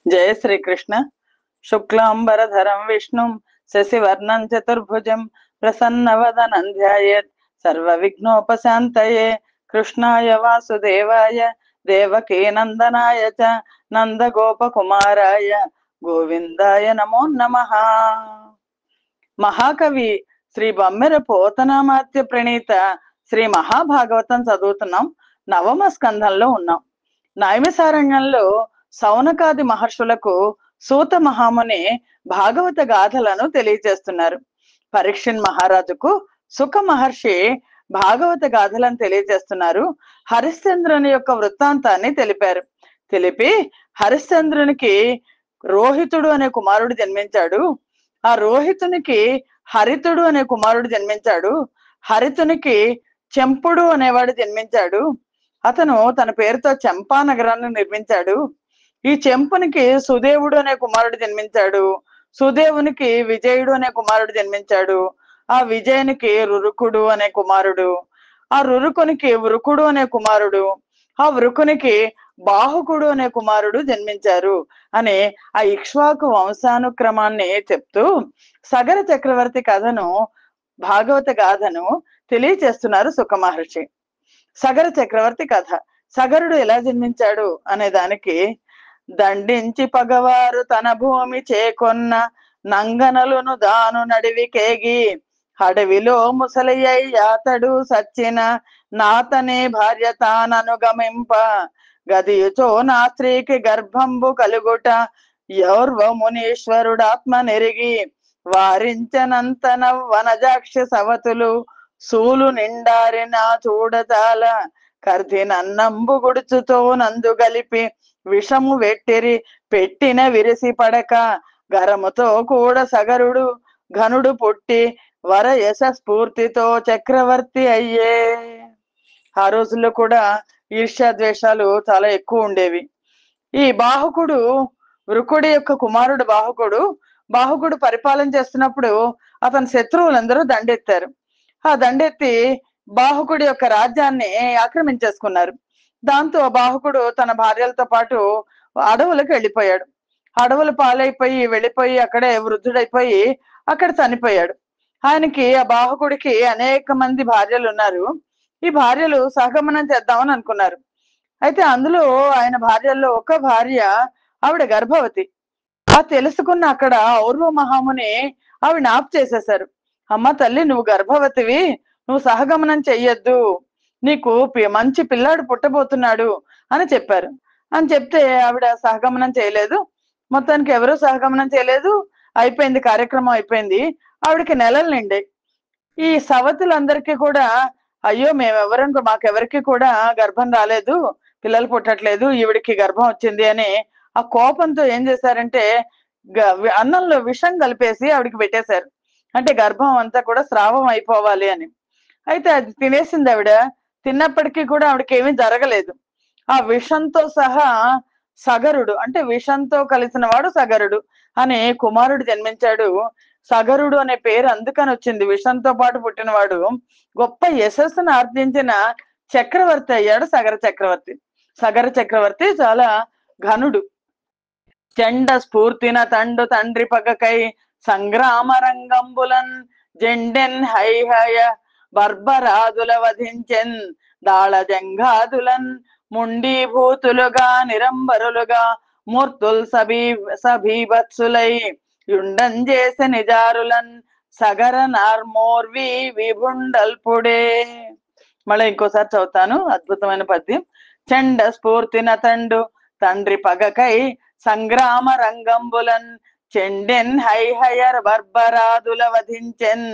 జయ శ్రీకృష్ణ. శుక్లాంబరధరం విష్ణుం శశివర్ణం చతుర్భుజం ప్రసన్నవదనం ధ్యాయేత్ సర్వవిఘ్నోపశాంతయే. కృష్ణాయ వాసుదేవాయ దేవకీ నందనాయ చ నందగోపకుమారాయ గోవిందాయ నమో నమః. మహాకవి శ్రీ బొమ్మెర పోతనామాత్య ప్రణీత శ్రీ మహాభాగవతం చదువుతున్నాం. నవమ స్కంధంలో ఉన్నాం. నైమిసారణ్యంలో సౌనకాది మహర్షులకు సూత మహాముని భాగవత గాథలను తెలియజేస్తున్నారు. పరీక్షిన్ మహారాజుకు సుఖ మహర్షి భాగవత గాథలను తెలియజేస్తున్నారు. హరిశ్చంద్రుని యొక్క వృత్తాంతాన్ని తెలిపి హరిశ్చంద్రునికి రోహితుడు అనే కుమారుడు జన్మించాడు. ఆ రోహితునికి హరితుడు అనే కుమారుడు జన్మించాడు. హరితునికి చెంపుడు అనేవాడు జన్మించాడు. అతను తన పేరుతో చంపా నగరాన్ని నిర్మించాడు. ఈ చెంపునికి సుదేవుడు అనే కుమారుడు జన్మించాడు. సుదేవునికి విజయుడు అనే కుమారుడు జన్మించాడు. ఆ విజయునికి రురుకుడు అనే కుమారుడు. ఆ రురుకునికి వృకుడు అనే కుమారుడు. ఆ వృకునికి బాహుకుడు అనే కుమారుడు జన్మించారు అని ఆ ఇక్ష్వాకు వంశానుక్రమాన్ని చెప్తూ సగర చక్రవర్తి కథను, భాగవత గాథను తెలియచేస్తున్నారు సుఖ మహర్షి. సగర చక్రవర్తి కథ. సగరుడు ఎలా జన్మించాడు అనే దానికి, దండించి పగవారు తన భూమి చేకొన్న నంగనలును దాను నడివికేగి అడవిలో ముసలయ్య అతడు సచ్చిన నాతనే భార్య తాననుగమింప గదియుచో నా స్త్రీకి గర్భంబు కలుగుట యౌర్వమునీశ్వరుడాత్మ నెరిగి వారించనంతన వనజాక్ష సవతులు సూలు నిండారిన చూడచాల కర్ధి నన్నంబు గుడుచుతో నందు గలిపి విషము వెట్టిరి పెట్టిన విరిసి పడక గరముతో కూడా సగరుడు ఘనుడు పుట్టి వర యశ స్ఫూర్తితో చక్రవర్తి అయ్యే. ఆ రోజుల్లో కూడా ఈర్ష్యాద్వేషాలు చాలా ఎక్కువ ఉండేవి. ఈ బాహుకుడు, వృకుడి యొక్క కుమారుడు బాహుకుడు పరిపాలన చేస్తున్నప్పుడు అతని శత్రువులందరూ దండెత్తారు. ఆ దండెత్తి బాహుకుడి యొక్క రాజ్యాన్ని ఆక్రమించేసుకున్నారు. దాంతో బాహుకుడు తన భార్యలతో పాటు అడవులకు వెళ్ళిపోయాడు. అడవులు పాలైపోయి వెళ్ళిపోయి అక్కడే వృద్ధుడైపోయి అక్కడ చనిపోయాడు. ఆయనకి, ఆ బాహుకుడికి అనేక మంది భార్యలు ఉన్నారు. ఈ భార్యలు సహగమనం చేద్దామని అనుకున్నారు. అయితే అందులో ఆయన భార్యల్లో ఒక భార్య, ఆవిడ గర్భవతి. ఆ తెలుసుకున్న అక్కడ ఔర్వ మహాముని ఆవిడ ఆపు చేసేశారు. అమ్మ తల్లి, నువ్వు గర్భవతివి, నువ్వు సహగమనం చెయ్యొద్దు, నీకు మంచి పిల్లాడు పుట్టబోతున్నాడు అని చెప్పారు. అని చెప్తే ఆవిడ సహగమనం చేయలేదు. మొత్తానికి ఎవరూ సహగమనం చేయలేదు. అయిపోయింది, కార్యక్రమం అయిపోయింది. ఆవిడకి నెలలు నిండాయి. ఈ సవతులందరికీ కూడా, అయ్యో మాకెవరికి కూడా గర్భం రాలేదు, పిల్లలు పుట్టట్లేదు, ఈవిడికి గర్భం వచ్చింది అని ఆ కోపంతో ఏం చేశారంటే అన్నంలో విషం కలిపేసి ఆవిడికి పెట్టేశారు. అంటే గర్భం అంతా కూడా స్రావం అయిపోవాలి అని. అయితే అది తినేసింది ఆవిడ. తిన్నప్పటికీ కూడా ఆవిడకి ఏమీ జరగలేదు. ఆ విషంతో సహా సగరుడు, అంటే విషంతో కలిసిన వాడు సగరుడు అనే కుమారుడు జన్మించాడు. సగరుడు అనే పేరు అందుకని వచ్చింది, విషంతో పాటు పుట్టినవాడు. గొప్ప యశస్సును ఆర్జించిన చక్రవర్తి అయ్యాడు సగర చక్రవర్తి. సగర చక్రవర్తి చాలా ఘనుడు. చెండ స్ఫూర్తిన తండు తండ్రి పగకై సంగ్రామ రంగంబులన్ జెండెన్ హైహయ బర్బరాదుల వధించెన్ దాళ జంఘాదులన్ ముండీభూతులుగా నిరంబరులుగా మూర్తుల్ సభీభత్సులై యుండం చేసే నిజారులన్ సగర నార్మోర్వి విభుండల్పుడే. మళ్ళీ ఇంకోసారి చదువుతాను, అద్భుతమైన పద్యం. చెండ స్ఫూర్తిన తండు తండ్రి పగకై సంగ్రామ రంగంబులన్ చెండెన్ హైహయర్ బర్బరాదుల వధించెన్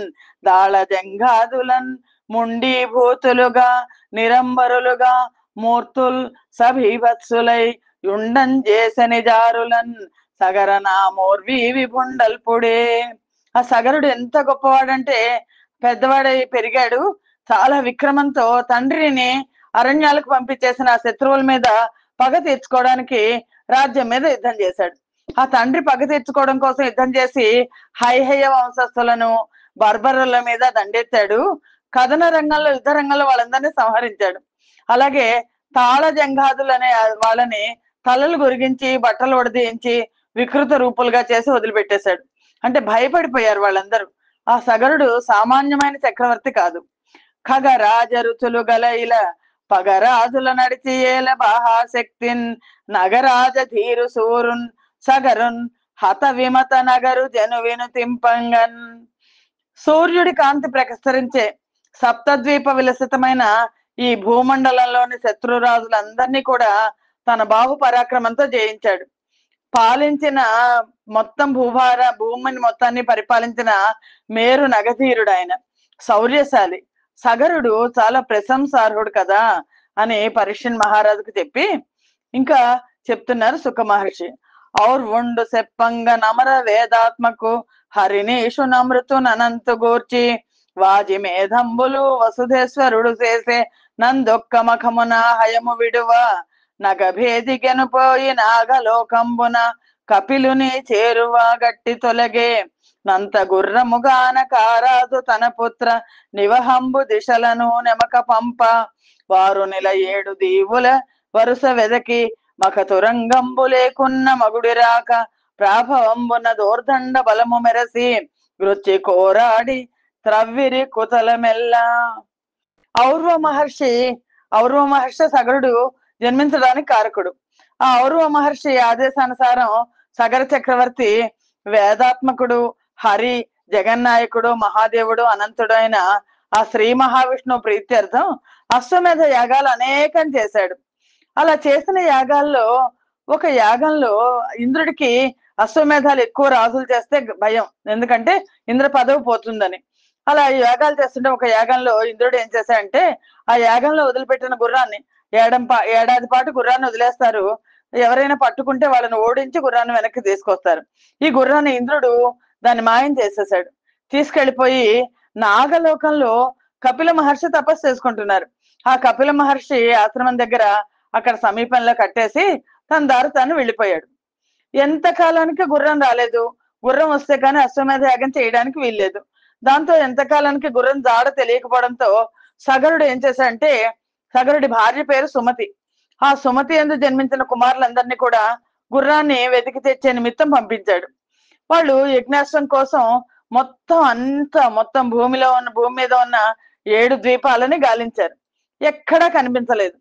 దాళ జంఘాదులన్ ముండీభూతులుగా నిరంబరులుగా మూర్తుల్ సభీవత్సులై యుండం చేసే నిజారులన్ సగర నామోర్వి విభుండల్పుడే. ఆ సగరుడు ఎంత గొప్పవాడంటే, పెద్దవాడై పెరిగాడు. చాలా విక్రమంతో తండ్రిని అరణ్యాలకు పంపించేసిన ఆ శత్రువుల మీద పగ తీర్చుకోవడానికి రాజ్యం మీద యుద్ధం చేశాడు. ఆ తండ్రి పగ తీర్చుకోవడం కోసం యుద్ధం చేసి హైహయ వంశస్థులను, బర్బరుల మీద దండెత్తాడు. కథన రంగంలో, యుద్ధ రంగంలో వాళ్ళందరినీ సంహరించాడు. అలాగే తాళ జంఘాదులు అనే వాళ్ళని తలలు గొరిగించి బట్టలు ఉడదీయించి వికృత రూపులుగా చేసి వదిలిపెట్టేశాడు. అంటే భయపడిపోయారు వాళ్ళందరూ. ఆ సగరుడు సామాన్యమైన చక్రవర్తి కాదు. ఖగరాజరుచులు గల ఇలా పగరాజుల నడిచి ఏల బాహాశక్తిన్ నగరాజ ధీరు సూరున్ సగరున్ హత విమత నగరు జను విను తింపంగన్. సూర్యుడి కాంతి ప్రసరించే సప్తద్వీప విలసితమైన ఈ భూమండలంలోని శత్రురాజులందరినీ కూడా తన బాహు పరాక్రమంతో జయించాడు. పాలించిన మొత్తం భూమిని మొత్తాన్ని పరిపాలించిన మేరు నగధీరుడు ఆయన, శౌర్యశాలి. సగరుడు చాలా ప్రశంసార్హుడు కదా అని పరీక్షన్ మహారాజుకు చెప్పి ఇంకా చెప్తున్నారు సుఖ మహర్షి. ఔర్వుండు సెప్పంగ నమర వేదాత్మకు హరినీషు నమృతు ననంతు గూర్చి వాజి మేధంబులు వసుధేశ్వరుడు చేసే నందొక్క మఖమున హయము విడువ నగభేదికెనుపోయి నాగలోకంబున కపిలుని చేరువ గట్టి తొలగే నంత గుర్రముగాన కారాదు తన పుత్ర నివహంబు దిశలను నెమక పంప వారు నెల 7 దీవుల వరుస వెదకి మఖ తురంగంబు లేకున్న మగుడి రాక ప్రాభవంబున దోర్దండ బలము మెరసి వృత్తి కోరాడి త్రవ్విరి కుతలమెల్లా. ఔర్వ మహర్షి సగరుడు జన్మించడానికి కారకుడు. ఆ ఔర్వ మహర్షి ఆదేశానుసారం సగర చక్రవర్తి వేదాత్మకుడు, హరి, జగన్నాయకుడు, మహాదేవుడు, అనంతుడు అయిన ఆ శ్రీ మహావిష్ణు ప్రీత్యర్థం అశ్వమేధ యాగాలు అనేకం చేశాడు. అలా చేసిన యాగాల్లో ఒక యాగంలో ఇంద్రుడికి అశ్వమేధాలు ఎక్కువ రాజులు చేస్తే భయం, ఎందుకంటే ఇంద్ర పదవి పోతుందని. అలా యాగాలు చేస్తుంటే ఒక యాగంలో ఇంద్రుడు ఏం చేశాడంటే ఆ యాగంలో వదిలిపెట్టిన గుర్రాన్ని ఏడాది పాటు గుర్రాన్ని వదిలేస్తారు. ఎవరైనా పట్టుకుంటే వాళ్ళని ఓడించి గుర్రాన్ని వెనక్కి తీసుకొస్తారు. ఈ గుర్రాన్ని ఇంద్రుడు దాన్ని మాయం చేసేసాడు. తీసుకెళ్లిపోయి నాగలోకంలో కపిల మహర్షి తపస్సు చేసుకుంటున్నారు. ఆ కపిల మహర్షి ఆశ్రమం దగ్గర అక్కడ సమీపంలో కట్టేసి తన దారి తాను వెళ్ళిపోయాడు. ఎంత కాలానికి గుర్రం రాలేదు. గుర్రం వస్తే కానీ అశ్వమేధ యాగం చేయడానికి వీల్లేదు. దాంతో ఎంతకాలానికి గుర్రం జాడ తెలియకపోవడంతో సగరుడు ఏం చేశాడంటే, సగరుడి భార్య పేరు సుమతి. ఆ సుమతి యందు జన్మించిన కుమారులందరినీ కూడా గుర్రాన్ని వెతికి తెచ్చే నిమిత్తం పంపించాడు. వాళ్ళు యజ్ఞాశ్వం కోసం మొత్తం భూమి మీద ఉన్న 7 ద్వీపాలని గాలించారు. ఎక్కడా కనిపించలేదు.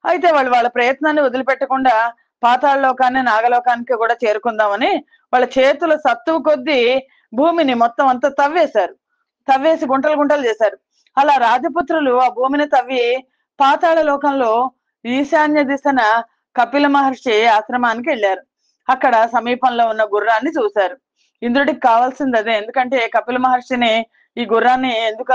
అయితే వాళ్ళ ప్రయత్నాన్ని వదిలిపెట్టకుండా పాతాళలోకాన్ని, నాగలోకానికి కూడా చేరుకుందామని వాళ్ళ చేతుల సత్తువు కొద్దీ భూమిని మొత్తం అంతా తవ్వేసి గుంటలు గుంటలు చేశారు. అలా రాజపుత్రులు ఆ భూమిని తవ్వి పాతాళ లోకంలో ఈశాన్య దిశన కపిల మహర్షి ఆశ్రమానికి వెళ్ళారు. అక్కడ సమీపంలో ఉన్న గుర్రాన్ని చూశారు. ఇంద్రుడికి కావాల్సింది అదే, ఎందుకంటే కపిల మహర్షిని ఈ గుర్రాన్ని ఎందుకు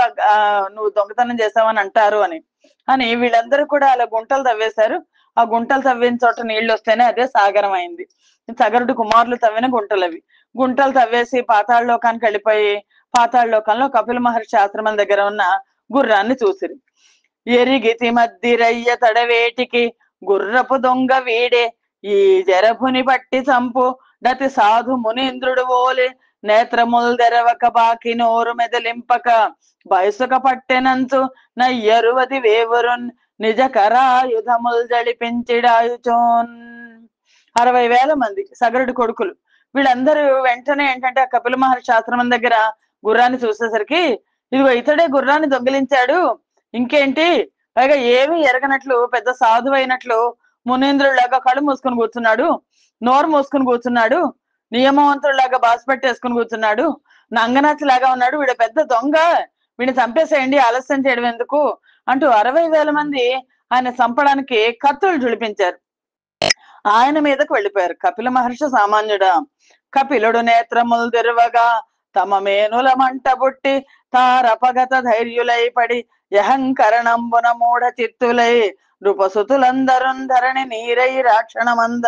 నువ్వు దొంగతనం చేసావని అంటారు అని వీళ్ళందరూ కూడా అలా గుంటలు తవ్వేశారు. ఆ గుంటలు తవ్విన చోట నీళ్లు వస్తేనే అదే సాగరం అయింది. సగరుడు కుమారులు తవ్విన గుంటలు అవి. గుంటలు తవ్వేసి పాతాళ లోకానికి వెళ్ళిపోయి పాతాళ లోకంలో కపిల మహర్షి ఆశ్రమం దగ్గర ఉన్న గుర్రాన్ని చూసిరు. ఎరిగితి మద్దిరయ్య తడవేటికి గుర్రపు దొంగ వీడే ఈ జరభుని పట్టి చంపు డతి సాధు మునీంద్రుడు ఓలే నేత్రముల్ దెరవక బాకి నోరు మెదలింపక బయసుక పట్టెనంచు నయ్యరువది వేవురున్ నిజ కరాయుధముల్ జడిపించిడాయుచోన్. 60,000 మంది సగరుడి కొడుకులు. వీళ్ళందరూ వెంటనే ఏంటంటే ఆ కపిల మహర్షి ఆశ్రమం దగ్గర గుర్రాన్ని చూసేసరికి, ఇదిగో ఇతడే గుర్రాన్ని దొంగిలించాడు, ఇంకేంటి, పైగా ఏమీ ఎరగనట్లు పెద్ద సాధువు అయినట్లు మునీంద్రుడిలాగా కళ్ళు మూసుకొని కూర్చున్నాడు, నోరు మూసుకొని కూర్చున్నాడు, నియమవంతుడిలాగా బాస్ పెట్టేసుకుని కూర్చున్నాడు, నంగనాచిలాగా ఉన్నాడు, వీడు పెద్ద దొంగ, వీడిని చంపేసేయండి, ఆలస్యం చేయడం ఎందుకు అంటూ 60,000 మంది ఆయన చంపడానికి కత్తులు జుడిపించారు. ఆయన మీదకు వెళ్ళిపోయారు. కపిల మహర్షి సామాన్యుడా? కపిలుడు నేత్రములు తెరవగా తమ మేనుల మంట బుట్టి తారపగత ధైర్యులై పడి యహంకరణంబున మూఢ చిత్తులై నృపసుతులందరున్ ధరణి నీరై రాక్షణమంద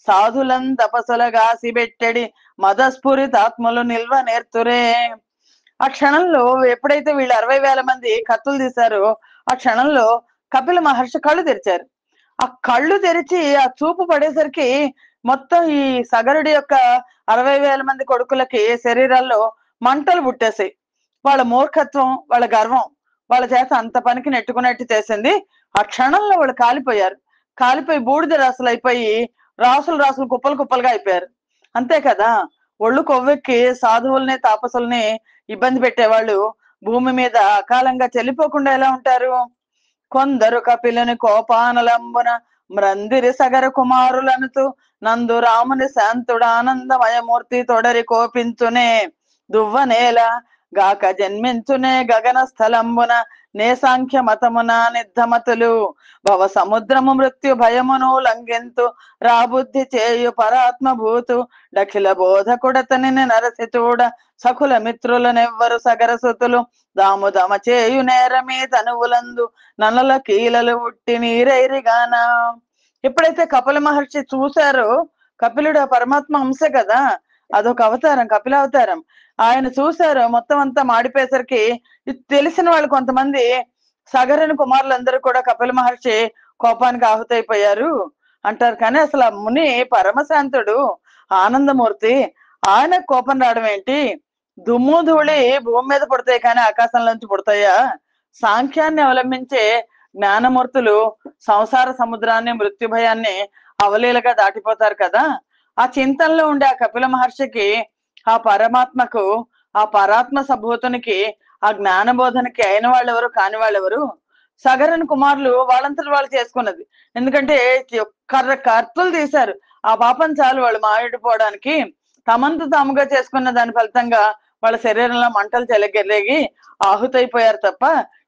సాధులం తపసులగాసి బెట్టడి మదస్ఫురితాత్ములు నిల్వ నేర్తురే. ఆ క్షణంలో ఎప్పుడైతే వీళ్ళు 60,000 మంది కత్తులు తీశారో ఆ క్షణంలో కపిల మహర్షి కళ్ళు తెరిచారు. ఆ కళ్ళు తెరిచి ఆ చూపు పడేసరికి మొత్తం ఈ సగరుడి యొక్క 60,000 మంది కొడుకులకి శరీరాల్లో మంటలు పుట్టేసాయి. వాళ్ళ మూర్ఖత్వం, వాళ్ళ గర్వం వాళ్ళ చేత అంత పనికి నెట్టుకున్నట్టు చేసింది. ఆ క్షణంలో వాళ్ళు కాలిపోయారు. కాలిపోయి బూడిద రాసులు అయిపోయి రాసులు రాసులు కుప్పలు కుప్పలుగా అయిపోయారు. అంతే కదా, ఒళ్ళు కొవ్వెక్కి సాధువుల్ని తాపసుల్ని ఇబ్బంది పెట్టేవాళ్ళు భూమి మీద అకాలంగా చెల్లిపోకుండా ఎలా ఉంటారు? కొందరు కపిలుని కోపానలంబున మ్రందిరి సగర కుమారులనుతూ నందు రాముని శాంతుడు ఆనందమయమూర్తి తొడరి కోపించునే దువ్వనేల గాక జన్మించునే గగన స్థలంబున నే సాంఖ్య మతమున నిర్ధమతులు భవ సముద్రము మృత్యు భయమును లంఘింతు రాబుద్ధి చేయు పరాత్మభూతు డఖిల బోధకుడతని నరసి చూడ సకుల మిత్రులనెవ్వరు సగరసుతులు దాముదమ చేయు నేరమీ తనువులందు నన్నల కీలలు ఉట్టి నీరైరిగాన. ఎప్పుడైతే కపిల మహర్షి చూశారో, కపిలుడు పరమాత్మ అంశ కదా, అదొక అవతారం, కపిల అవతారం. ఆయన చూశారో మొత్తం అంతా మాడిపోయేసరికి ఇది తెలిసిన వాళ్ళు కొంతమంది సగరుని కుమారులందరూ కూడా కపిల మహర్షి కోపానికి ఆహుతైపోయారు అంటారు. కానీ అసలు ఆ ముని పరమశాంతుడు, ఆనందమూర్తి, ఆయన కోపం రావడం ఏంటి? దుమ్ము ధూళి భూమి మీద పుడతాయి కానీ ఆకాశంలోంచి పుడతాయా? సాంఖ్యాన్ని అవలంబించే జ్ఞానమూర్తులు సంసార సముద్రాన్ని మృత్యు భయాన్ని అవలీలగా దాటిపోతారు కదా. ఆ చింతనలో ఉండే ఆ కపిల మహర్షికి, ఆ పరమాత్మకు, ఆ పరాత్మ సభూతునికి, ఆ జ్ఞానబోధనకి అయిన వాళ్ళెవరు, కాని వాళ్ళెవరు? సగరుని కుమారులు వాళ్ళంతటి వాళ్ళు చేసుకున్నది. ఎందుకంటే కర్తులు తీశారు, ఆ పాపం చాలు వాళ్ళు మాడిపోవడానికి. తమంతు తాముగా చేసుకున్న దాని ఫలితంగా వాళ్ళ శరీరంలో మంటలు చెలగెలిగి ఆహుతైపోయారు తప్ప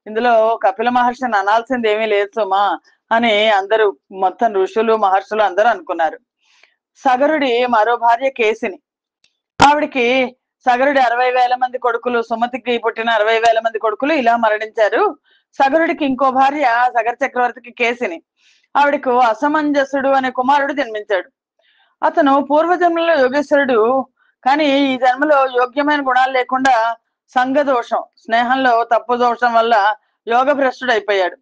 ఇందులో కపిల మహర్షిని అనాల్సింది ఏమీ లేదు సుమా అని అందరూ, మొత్తం ఋషులు మహర్షులు అందరూ అనుకున్నారు. సగరుడి మరో భార్య కేసిని. ఆవిడికి సగరుడి 60,000 మంది కొడుకులు, సుమతికి పుట్టిన 60,000 మంది కొడుకులు ఇలా మరణించారు. సగరుడికి ఇంకో భార్య సగర చక్రవర్తికి కేసిని. ఆవిడకు అసమంజసుడు అనే కుమారుడు జన్మించాడు. అతను పూర్వజన్మలో యోగేశ్వరుడు, కానీ ఈ జన్మలో యోగ్యమైన గుణాలు లేకుండా సంఘ దోషం, స్నేహంలో తప్పు దోషం వల్ల యోగ భ్రష్టుడు అయిపోయాడు.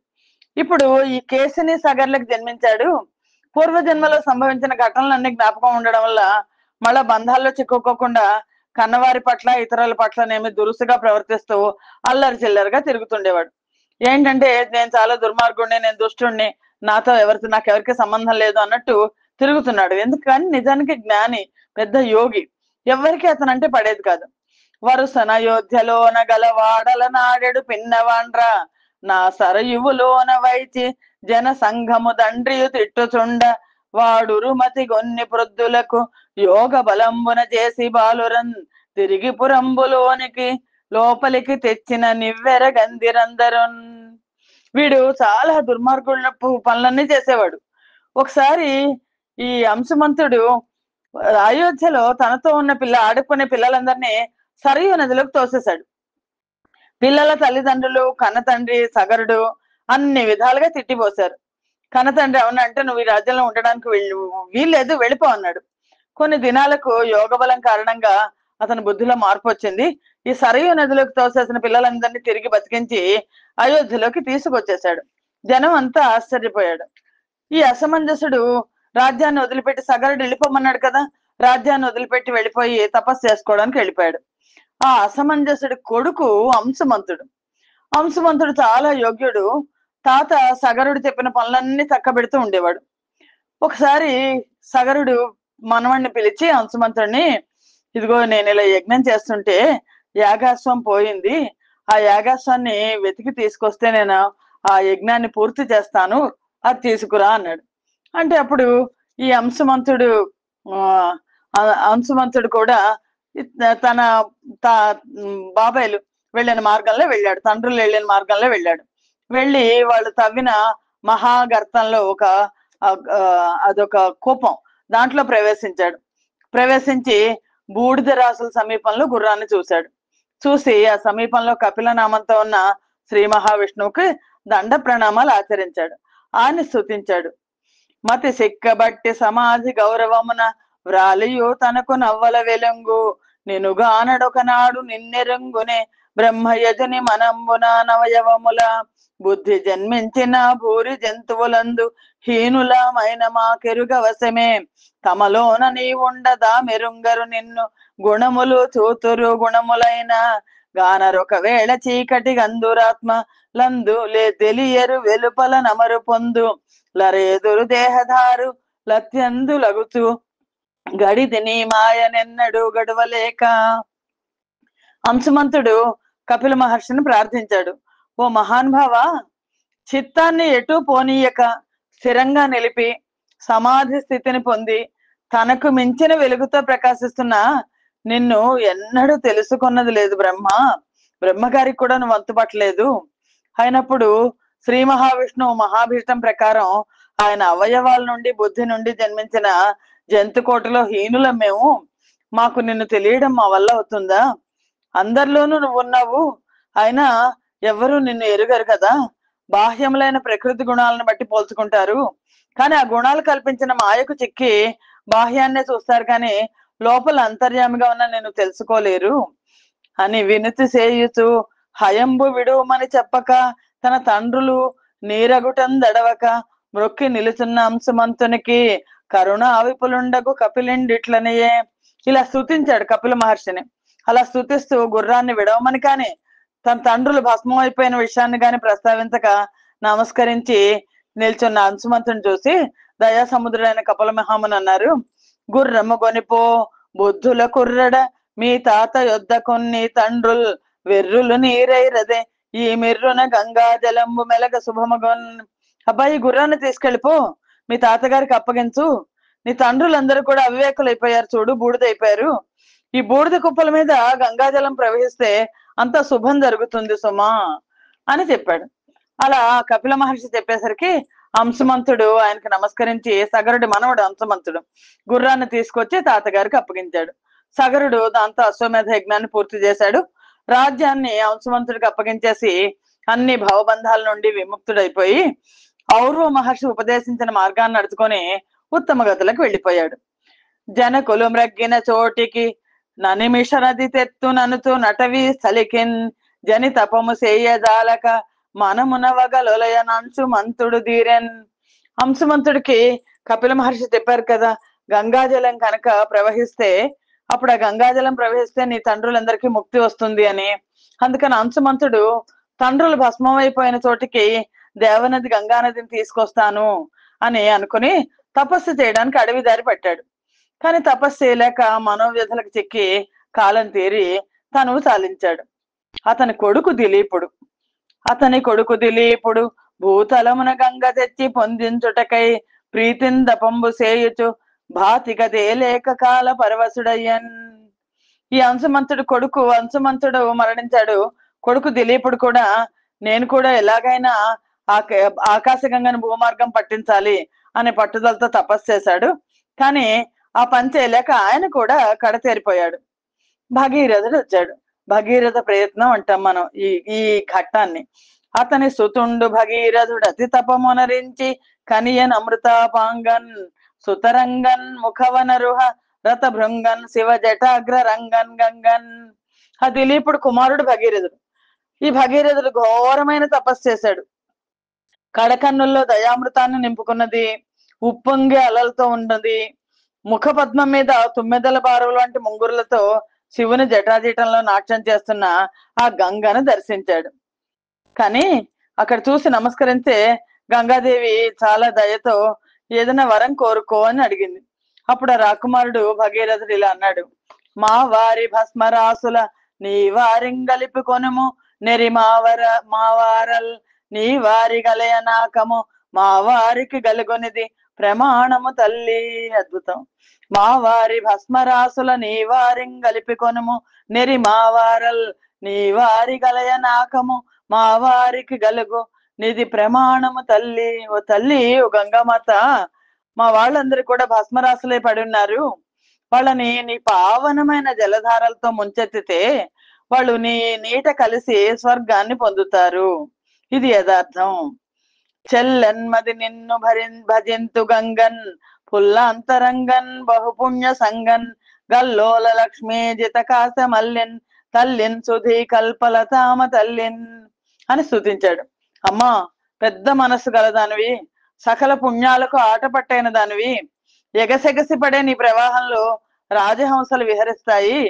ఇప్పుడు ఈ కేసిని సగర్లకు జన్మించాడు. పూర్వజన్మలో సంభవించిన ఘటనలన్నీ జ్ఞాపకం ఉండడం వల్ల మళ్ళా బంధాల్లో చిక్కుకోకుండా కన్నవారి పట్ల ఇతరుల పట్లనేమి దురుసుగా ప్రవర్తిస్తూ అల్లరి చిల్లరగా తిరుగుతుండేవాడు. ఏంటంటే నేను చాలా దుర్మార్గుడిని, నేను దుష్టుణ్ణి, నాకెవరికి సంబంధం లేదు అన్నట్టు తిరుగుతున్నాడు. ఎందుకని నిజానికి జ్ఞాని, పెద్ద యోగి. ఎవరికి అతనంటే పడేది కాదు. వరుసన అయోధ్యలోన గల వాడల నాడెడు పిన్నవాండ్రా నా సరయువులోన వైచి జన సంఘము దండ్రియు తిట్టుచుండ వాడురుమతి గొన్ని ప్రొద్దులకు యోగ బలంబున చేసి బాలురన్ తిరిగి పురంబులోనికి లోపలికి తెచ్చిన నివ్వెర గంధిరందరున్. వీడు చాలా దుర్మార్గుల పనులన్నీ చేసేవాడు. ఒకసారి ఈ అంశుమంతుడు అయోధ్యలో తనతో ఉన్న ఆడుకునే పిల్లలందరినీ సరయూ నదిలోకి తోసేశాడు. పిల్లల తల్లిదండ్రులు, కన్నతండ్రి సగరుడు అన్ని విధాలుగా తిట్టిపోశారు. కన్నతండ్రి అవునా అంటే నువ్వు ఈ రాజ్యంలో ఉండడానికి వీల్లేదు, వెళ్ళిపో అన్నాడు. కొన్ని దినాలకు యోగ బలం కారణంగా అతని బుద్ధిలో మార్పు వచ్చింది. ఈ సరయూ నదిలోకి తోసేసిన పిల్లలందరినీ తిరిగి బతికించి అయోధ్యలోకి తీసుకొచ్చేశాడు. జనం అంతా ఆశ్చర్యపోయాడు. ఈ అసమంజసుడు రాజ్యాన్ని వదిలిపెట్టి, సగరుడు వెళ్ళిపోమన్నాడు కదా, రాజ్యాన్ని వదిలిపెట్టి వెళ్ళిపోయి తపస్సు చేసుకోవడానికి వెళ్ళిపోయాడు. ఆ అసమంజసుడి కొడుకు అంశుమంతుడు. అంశుమంతుడు చాలా యోగ్యుడు. తాత సగరుడు చెప్పిన పనులన్నీ చక్కబెడుతూ ఉండేవాడు. ఒకసారి సగరుడు మనవణ్ణి పిలిచి అంశుమంతుడిని, ఇదిగో నేను ఇలా యజ్ఞం చేస్తుంటే యాగాశ్వం పోయింది, ఆ యాగాశ్వాన్ని వెతికి తీసుకొస్తే నేను ఆ యజ్ఞాన్ని పూర్తి చేస్తాను, అది తీసుకురా అన్నాడు. అంటే అప్పుడు ఈ అంశుమంతుడు కూడా తన బాబాయిలు వెళ్ళిన మార్గంలో వెళ్ళాడు, తండ్రులు వెళ్ళిన మార్గంలో వెళ్ళాడు. వెళ్ళి వాళ్ళు తవ్విన మహాగర్తంలో అదొక కూపం, దాంట్లో ప్రవేశించి బూడిద రాసుల సమీపంలో గుర్రాన్ని చూశాడు. చూసి ఆ సమీపంలో కపిల నామంతో ఉన్న శ్రీ మహావిష్ణువుకి దండ ప్రణామాలు ఆచరించాడు. ఆయన్ని స్తుతించాడు. మతి సిక్కబట్టి సమాధి గౌరవమున వ్రాలియు తనకు నవ్వల వెలుంగు నినుగానడొకనాడు నిన్నెరుంగునే బ్రహ్మయజని మనంబున నవయవముల బుద్ధి జన్మించిన భూరి జంతువులందు హీనులమైన మాకెరుగవశమే తమలోన నీవుండదా మెరుంగరు నిన్ను గుణములు చూతురు గుణములైన గానరొకవేళ చీకటి గంధురాత్మ లందు తెలియరు వెలుపల నమరు పొందు లరేదురు దేహదారు లత్యందు లగుతూ గడిది నీ మాయనెన్నడు గడవలేక. అంశుమంతుడు కపిల మహర్షిని ప్రార్థించాడు. ఓ మహానుభావ, చిత్తాన్ని ఎటూ పోనీయక స్థిరంగా నిలిపి సమాధి స్థితిని పొంది తనకు మించిన వెలుగుతో ప్రకాశిస్తున్న నిన్ను ఎన్నడూ తెలుసుకున్నది లేదు బ్రహ్మ. బ్రహ్మగారికి కూడా నువ్వు అంతుపట్టలేదు. అయినప్పుడు శ్రీ మహావిష్ణువు మహాభీష్టం ప్రకారం ఆయన అవయవాల నుండి బుద్ధి నుండి జన్మించిన జంతుకోటలో హీనులం మేము. మాకు నిన్ను తెలియడం మా వల్ల అవుతుందా? అందరిలోనూ నువ్వున్నావు, అయినా ఎవరు నిన్ను ఎరుగరు కదా. బాహ్యములైన ప్రకృతి గుణాలను బట్టి పోల్చుకుంటారు, కానీ ఆ గుణాలు కల్పించిన మాయకు చిక్కి బాహ్యాన్నే చూస్తారు, కానీ లోపల అంతర్యామిగా ఉన్న నిన్ను తెలుసుకోలేరు అని వినుతి చేయుచు హయంబు విడువమని చెప్పక తన తండ్రులు నీరగుటం దడవక మ్రొక్కి నిలుచున్న అంశుమంతునికి కరుణ ఆవిపులుండగు కపిలిండిట్లనియే. ఇలా స్తుతించాడు కపిల మహర్షిని. అలా స్తుతిస్తూ గుర్రాన్ని విడవమని కాని తన తండ్రులు భస్మం అయిపోయిన విషయాన్ని గాని ప్రస్తావించక నమస్కరించి నిల్చున్న అంశుమంతుని చూసి దయా సముద్రుడైన కపిల మహాముని అన్నారు, గుర్రము గొనిపో బుద్ధుల కుర్రడ, మీ తాత యొద్ద కొన్ని తండ్రుల్ వెర్రులు నీరైరదే, ఈ మిర్రున గంగా జలంబు మెలగ శుభమగన్. అబ్బాయి గుర్రాన్ని తీసుకెళ్ళిపో, మీ తాతగారికి అప్పగించు. నీ తండ్రులందరూ కూడా అవివేకులైపోయారు చూడు, బూడిదైపోయారు. ఈ బూడిద కుప్పల మీద గంగాజలం ప్రవహిస్తే అంత శుభం జరుగుతుంది సుమా అని చెప్పాడు. అలా కపిల మహర్షి చెప్పేసరికి అంశుమంతుడు ఆయనకు నమస్కరించి, సగరుడి మనవడు అంశుమంతుడు గుర్రాన్ని తీసుకొచ్చి తాతగారికి అప్పగించాడు. సగరుడు దాంతో అశ్వమేధ యజ్ఞాన్ని పూర్తి చేశాడు. రాజ్యాన్ని అంశుమంతుడికి అప్పగించేసి అన్ని భవబంధాల నుండి విముక్తుడైపోయి ఔర్వ మహర్షి ఉపదేశించిన మార్గాన్ని నడుచుకొని ఉత్తమ గతులకు వెళ్ళిపోయాడు. జనకులు మ్రగ్గిన చోటికి ననిమిషరది తెత్తు ననుతూ నటవి స్థలికిన్, జని తపము సేయజాలక మనమున వగలొలయనంశుమంతుడు ధీరెన్. అంశుమంతుడికి కపిల మహర్షి చెప్పారు కదా, గంగాజలం కనుక ప్రవహిస్తే, అప్పుడు ఆ గంగాజలం ప్రవహిస్తే నీ తండ్రులందరికీ ముక్తి వస్తుంది అని. అందుకని అంశుమంతుడు తండ్రులు భస్మం అయిపోయిన చోటికి దేవనది గంగానదిని తీసుకొస్తాను అని అనుకుని తపస్సు చేయడానికి అడవి దారి పట్టాడు. కానీ తపస్సు చేయలేక మనోవ్యధలకు చిక్కి కాలం తీరి తనువు చాలించాడు. అతని కొడుకు దిలీపుడు భూతలమున గంగ తెచ్చి పొందించుటకై ప్రీతిందపంబు సేయుచు భాతిక తేలేక కాల పరవశుడయ్యన్. ఈ అంశుమంతుడు మరణించాడు. కొడుకు దిలీపుడు కూడా నేను కూడా ఎలాగైనా ఆకాశ గంగను భూమార్గం పట్టించాలి అనే పట్టుదలతో తపస్సు చేశాడు. కానీ ఆ పని చేయలేక ఆయన కూడా కడతేరిపోయాడు. భగీరథుడు వచ్చాడు. భగీరథ ప్రయత్నం అంటాం మనం ఈ ఘట్టాన్ని. అతని సుతుండు భగీరథుడు అతి తపమునరించి కనియన్ అమృతాపాంగన్ సుతరంగన్ ముఖవనరుహ రథ భృంగన్ శివ జటాగ్ర రంగన్ గంగన్. ఆ దిలీపుడు కుమారుడు భగీరథుడు. ఈ భగీరథుడు ఘోరమైన తపస్సు చేశాడు. కడకన్నుల్లో దయామృతాన్ని నింపుకున్నది, ఉప్పొంగి అలలతో ఉన్నది. ముఖ పద్మం మీద తుమ్మెదల బారులు వంటి ముంగురులతో శివుని జటాజీటంలో నాట్యం చేస్తున్న ఆ గంగను దర్శించాడు. కానీ అక్కడ చూసి నమస్కరిస్తే గంగాదేవి చాలా దయతో ఏదైనా వరం కోరుకో అని అడిగింది. అప్పుడు ఆ రాకుమారుడు భగీరథుడు ఇలా అన్నాడు, మా వారి భస్మరాసుల నీ వారింగలిపి కొనుము నెరి మావారల్ నీ వారి గలయ నాకము మా వారికి గలుగొనిది ప్రమాణము తల్లి. అద్భుతం. మా వారి భస్మరాసుల నీ వారింగలిపి కొనుము నెరి మావారల్ నీ వారి గలయ నాకము మా వారికి గలుగు నిధి ప్రమాణము తల్లి. ఓ తల్లి, ఓ గంగామాత, మా వాళ్ళందరూ కూడా భస్మరాసులే పడి ఉన్నారు. వాళ్ళని నీ పావనమైన జలధారలతో ముంచెత్తితే వాళ్ళు నీ నీట కలిసి స్వర్గాన్ని పొందుతారు. ఇది యథార్థం. చెల్లెన్మది నిన్ను భజింతు గంగన్ పుల్ల అంతరంగన్ బహుపుణ్య సంగన్ గల్లోల లక్ష్మీ జితకాశ మల్లిన్ తల్లిన్ సుధీ కల్పలతామ తల్లిన్ అని స్తుతించాడు. అమ్మా, పెద్ద మనస్సు గలదానివి, సకల పుణ్యాలకు ఆట పట్టైన దానివి, ఎగసెగసి పడే నీ ప్రవాహంలో రాజహంసలు విహరిస్తాయి.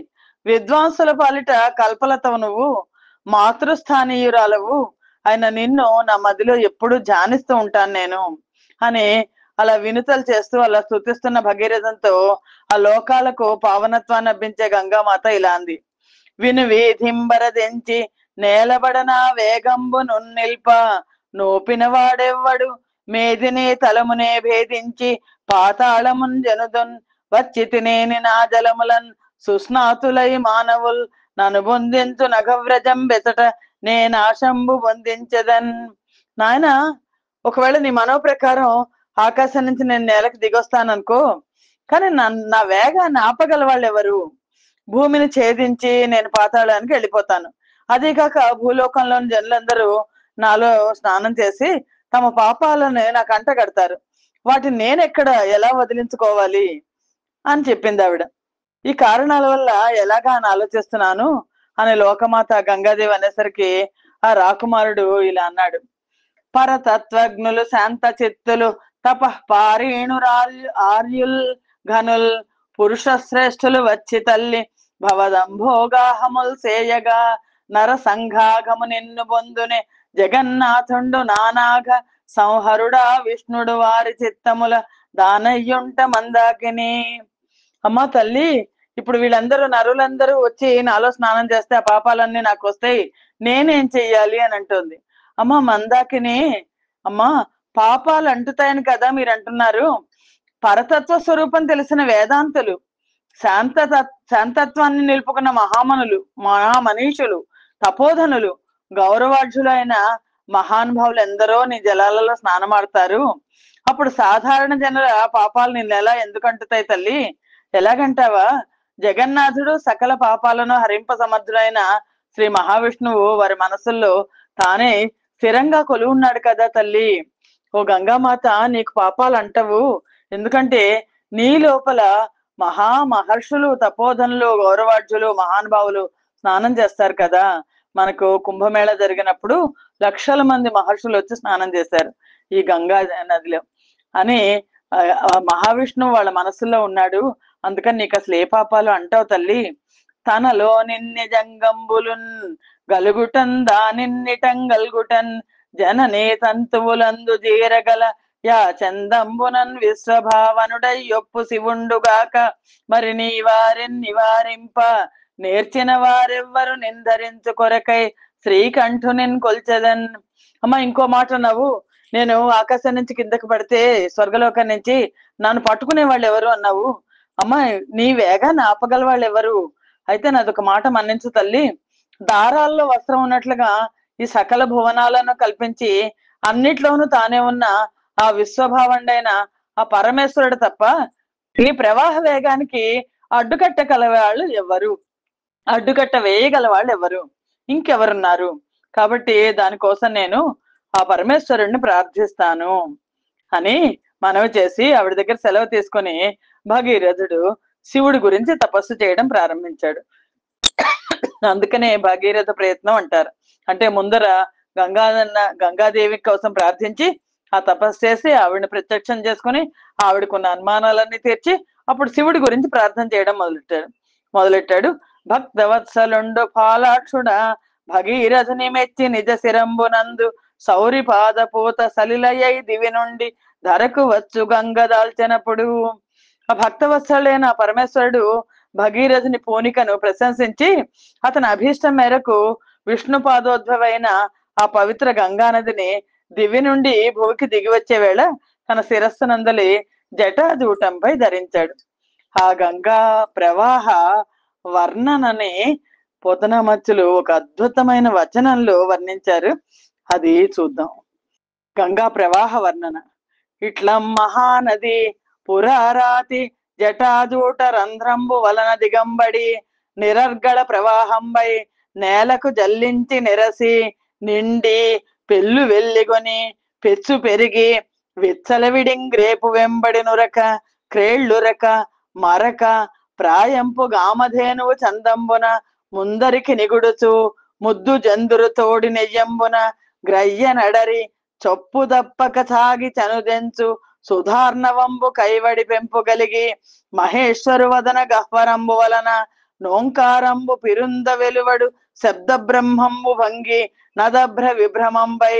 విద్వాంసుల పాలిట కల్పలతవు నువ్వు, మాతృస్థానీయురాలవు అయిన నిన్ను నా మదిలో ఎప్పుడు ధ్యానిస్తూ ఉంటాను నేను అని అలా వినుతలు చేస్తూ అలా స్తుతిస్తున్న భగీరథంతో ఆ లోకాలకు పావనత్వాన్ని అబ్బించే గంగామాత ఇలా అంది. విను వీధింబరదెంచి నేలబడన వేగంబు నున్నిల్ప నోపిన వాడెవ్వడు మేదిని తలమునే భేదించి పాతాళమున్ జనుదున్ వచ్చి తినేని నా జలములన్ సుస్నాతులై మానవుల్ నను బొందించు నగవ్రజం బెసట నేనాశంబు బొందించదన్. నాయన, ఒకవేళ నీ మనో ప్రకారం ఆకాశం నుంచి నేను నేలకు దిగొస్తాననుకో, కానీ నా వేగాన్ని ఆపగల వాళ్ళు ఎవరు? భూమిని ఛేదించి నేను పాతాళానికి వెళ్ళిపోతాను. అదే కాక భూలోకంలోని జనులందరూ నాలో స్నానం చేసి తమ పాపాలను నాకు అంట కడతారు. వాటిని నేనెక్కడ ఎలా వదిలించుకోవాలి అని చెప్పింది ఆవిడ. ఈ కారణాల వల్ల ఎలాగా అని ఆలోచిస్తున్నాను అని లోకమాత గంగాదేవి అనేసరికి ఆ రాకుమారుడు ఇలా అన్నాడు. పరతత్వజ్ఞులు శాంత చిత్తులు ఆర్యుల్ ఘనుల్ పురుష శ్రేష్ఠులు వచ్చి తల్లి భవదంభోగాహముల్ సేయగా నర సంఘాగము నిన్ను బొందునే జగన్నాథుండు నానాగ సంహరుడా విష్ణుడు వారి చిత్తముల దానయ్యుంట మందాకిని. అమ్మా తల్లి, ఇప్పుడు వీళ్ళందరూ నరులందరూ వచ్చి నాలో స్నానం చేస్తే ఆ పాపాలన్నీ నాకు వస్తాయి, నేనేం చెయ్యాలి అని అంటుంది. అమ్మా మందాకిని, అమ్మా పాపాలు అంటుతాయని కదా మీరు అంటున్నారు. పరతత్వ స్వరూపం తెలిసిన వేదాంతులు, శాంతత్వాన్ని నిలుపుకున్న మహామనీషులు, తపోధనులు, గౌరవార్జులైన మహానుభావులు ఎందరో నీ జలాలలో స్నానమాడతారు. అప్పుడు సాధారణ జనుల పాపాలు నిన్ను ఎలా ఎందుకు అంటుతాయి తల్లి? ఎలాగంటావా? జగన్నాథుడు సకల పాపాలను హరింప సమర్థుడైన శ్రీ మహావిష్ణువు వారి మనసుల్లో తానే స్థిరంగా కొలువున్నాడు కదా తల్లి. ఓ గంగామాత, నీకు పాపాలు అంటవు. ఎందుకంటే నీ లోపల మహర్షులు, తపోధనులు, గౌరవార్జులు, మహానుభావులు స్నానం చేస్తారు కదా. మనకు కుంభమేళ జరిగినప్పుడు లక్షల మంది మహర్షులు వచ్చి స్నానం చేశారు ఈ గంగా నదిలో అని మహావిష్ణువు వాళ్ళ మనసులో ఉన్నాడు. అందుకని నీకు అసలు ఏ పాపాలు అంటావు తల్లి. తనలో నిన్ని జంగంబులున్ గలుగుటన్ దానిన్నిటం గల్గుటన్ జననీ తంతువులందు జీరగల యా చందంబునన్ విశ్వభావనుడై యొప్పు శివుండుగాక మరి నీ వారిని నివారింప నేర్చిన వారెవ్వరు నిందరించు కొరకై శ్రీకంఠునిన్ కొల్చెదన్. అమ్మ, ఇంకో మాట నవ్వు. నేను ఆకాశం నుంచి కిందకి పడితే స్వర్గలోకం నుంచి నన్ను పట్టుకునే వాళ్ళు ఎవరు అన్నావు. అమ్మ, నీ వేగాన్ని ఆపగల వాళ్ళు ఎవరు? అయితే నాదొక మాట మన్నించు తల్లి. దారాల్లో వస్త్రం ఉన్నట్లుగా ఈ సకల భువనాలను కల్పించి అన్నిట్లోనూ తానే ఉన్న ఆ విశ్వభావండైన ఆ పరమేశ్వరుడు తప్ప ఈ ప్రవాహ వేగానికి అడ్డుకట్ట కలవాళ్ళు ఎవరు? అడ్డుకట్ట వేయగల వాళ్ళు ఎవరు? ఇంకెవరున్నారు? కాబట్టి దానికోసం నేను ఆ పరమేశ్వరుడిని ప్రార్థిస్తాను అని మనవి చేసి ఆవిడ దగ్గర సెలవు తీసుకొని భగీరథుడు శివుడి గురించి తపస్సు చేయడం ప్రారంభించాడు. అందుకనే భగీరథ ప్రయత్నం అంటారు. అంటే ముందర గంగాదేవి కోసం ప్రార్థించి ఆ తపస్సు చేసి ఆవిడని ప్రత్యక్షం చేసుకుని ఆవిడకున్న అనుమానాలన్నీ తీర్చి అప్పుడు శివుడి గురించి ప్రార్థన చేయడం మొదలెట్టాడు. భక్తవత్సలుండు పాలాక్షుడ భగీరథుని మెచ్చి నిజ శిరంబునందు సౌరి పాదపూత సలిలయ్యై దివి నుండి ధరకు వచ్చు గంగ దాల్చినప్పుడు ఆ భక్తవత్సలైన పరమేశ్వరుడు భగీరథుని పూనికను ప్రశంసించి అతని అభీష్టం మేరకు విష్ణు పాదోద్భవైన ఆ పవిత్ర గంగానదిని దివి నుండి భూమికి దిగి వచ్చే వేళ తన శిరస్సునందలి జటాజూటంపై ధరించాడు. ఆ గంగా ప్రవాహ వర్ణనని పోతనామచ్చులు ఒక అద్భుతమైన వచనంలో వర్ణించారు. అది చూద్దాం. గంగా ప్రవాహ వర్ణన ఇట్ల మహానది పురారాతి జటాజూట రంధ్రంబు వలన దిగంబడి నిరర్గళ ప్రవాహంబై నేలకు జల్లించి నిరసి నిండి పెళ్ళు వెల్లిగొని పెచ్చు పెరిగి విచ్చలవిడింగ్రేపు వెంబడి నురక క్రేళ్ళురక మరక ప్రాయంపు గామధేనువు చందంబున ముందరికి నిగుడుచు ముద్దు జందురు తోడి నెయ్యంబున గ్రయ్య నడరి చొప్పు దప్పక సాగి చనుదెంచు సుధార్ణవంబు కైవడి పెంపు కలిగి మహేశ్వరు వదన గహ్వరంబు వలన నోంకారంబు పిరుంద వెలువడు శబ్ద బ్రహ్మంబు భంగి నదభ్ర విభ్రమంబై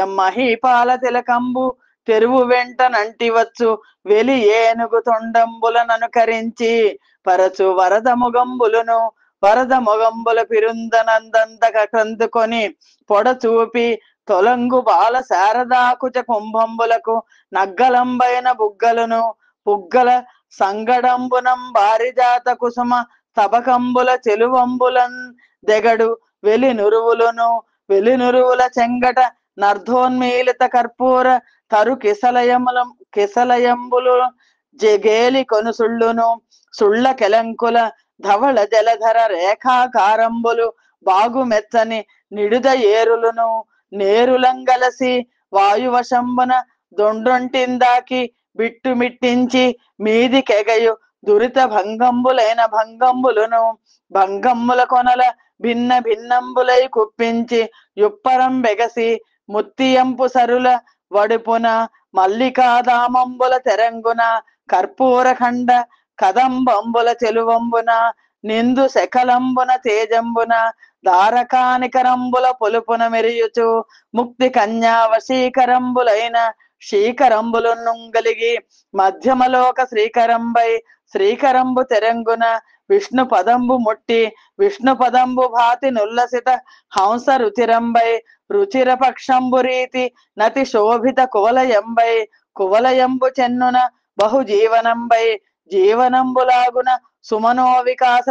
ఎమ్మహీపాల తిలకంబు తెరువు వెంట నంటివచ్చు వెలి ఏనుగు తొండంబులననుకరించి పరచు వరద మొగంబుల పిరుందనందంతక కందుకొని పొడచూపి తొలంగు బాల శారదాకుచ కుంభంబులకు నగ్గలంబైన బుగ్గలను పుగ్గల సంగడంబునం బారిజాత కుసుమ తబకంబుల చెలువంబులన్ దెగడు వెలినురువుల చెంగట నర్ధోన్మీలిత కర్పూర తరు కిసలయంబులు జగేలి కొనుసుళ్ళును సుళ్ళ కెలంకుల ధవళ జలధర రేఖాకారంబులు బాగుమెచ్చని నిడుద ఏరులును నేరులంగలసి వాయువశంబున దొండొంటిందాకి బిట్టుమిట్టించి మీది కెగయు దురిత భంగంబులైన భంగంబులును భంగమ్ముల కొనల భిన్న భిన్నంబులై కుప్పించి యుప్పరం బెగసి ముత్తియంపు సరుల వడుపున మల్లికాదామంబుల తెరంగున కర్పూర ఖండ కదంబంబుల చెలువంబున నిందు శకలంబున తేజంబున దారకానికరంబుల పొలుపున మెరియుచు ముక్తి కన్యా వశీకరంబులైన శీకరంబులు నుంగలిగి మధ్యమలోక శ్రీకరంబు తెరంగున విష్ణు పదంబు ముట్టి విష్ణు పదంబు భాతి నుల్లసిత హంస రుచిర పక్షంబు రీతి నతి శోభిత కువలయంబు చెన్నున బహుజీవనంబై జీవనంబులాగున సుమనో వికాస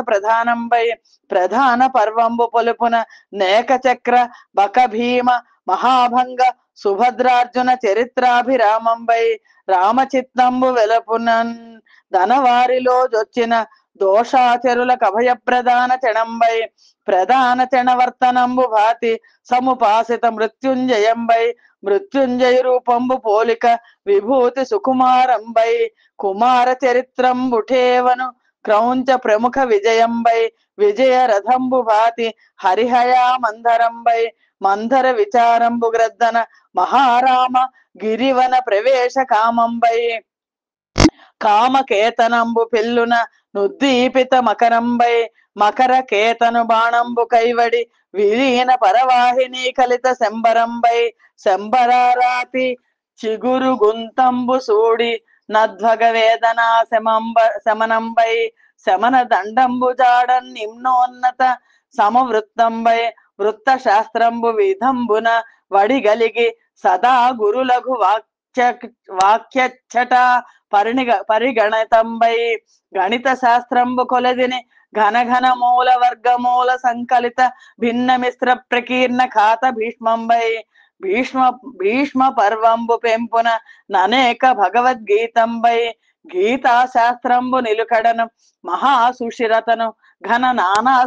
ప్రధాన పర్వంబు పొలుపున నేక చక్ర బక భీమ మహాభంగ సుభద్రార్జున చరిత్రాభిరామంబై రామచిత్తంబు వెలపునన్ ధనవారిలో జొచ్చిన దోషాచరుల కభయ ప్రధాన చణవర్తనంబు భాతి సముపాసిత మృత్యుంజయ రూపంబు పోలిక విభూతి సుకుమారంబై కుమార చరిత్రంబుఠేవను క్రౌంచ ప్రముఖ విజయ రథంబు భాతి హరిహయా మందర విచారంబు గ్రద్దన మహారామ గిరివన ప్రవేశ కామంబై కామకేతనంబు పెల్లున నుద్దీపిత మకర కేతను బాణంబు కైవడి విలీన పరవాహిని కలిత శంబరారాతి చిగురు గుంతంబు సూడి నధ్వగ వేదనా శమనంబై శమన దండంబు జాడన్ నిమ్నోన్నత సమవృత్తంబై వృత్త శాస్త్రంబు విధంబున వడిగలిగి సదా గురులఘు వాక్యచ్చట పరిగణితంబై గణిత శాస్త్రంబు కొలదిని ఘన మూల వర్గమూల సంకలిత భిన్న మిశ్ర ప్రకీర్ణ ఖాత భీష్మ పర్వంబు పెంపున ననేక భగవద్గీతంబై గీతా శాస్త్రంబు నిలుకడను మహాసుశిరతను ఘన నానా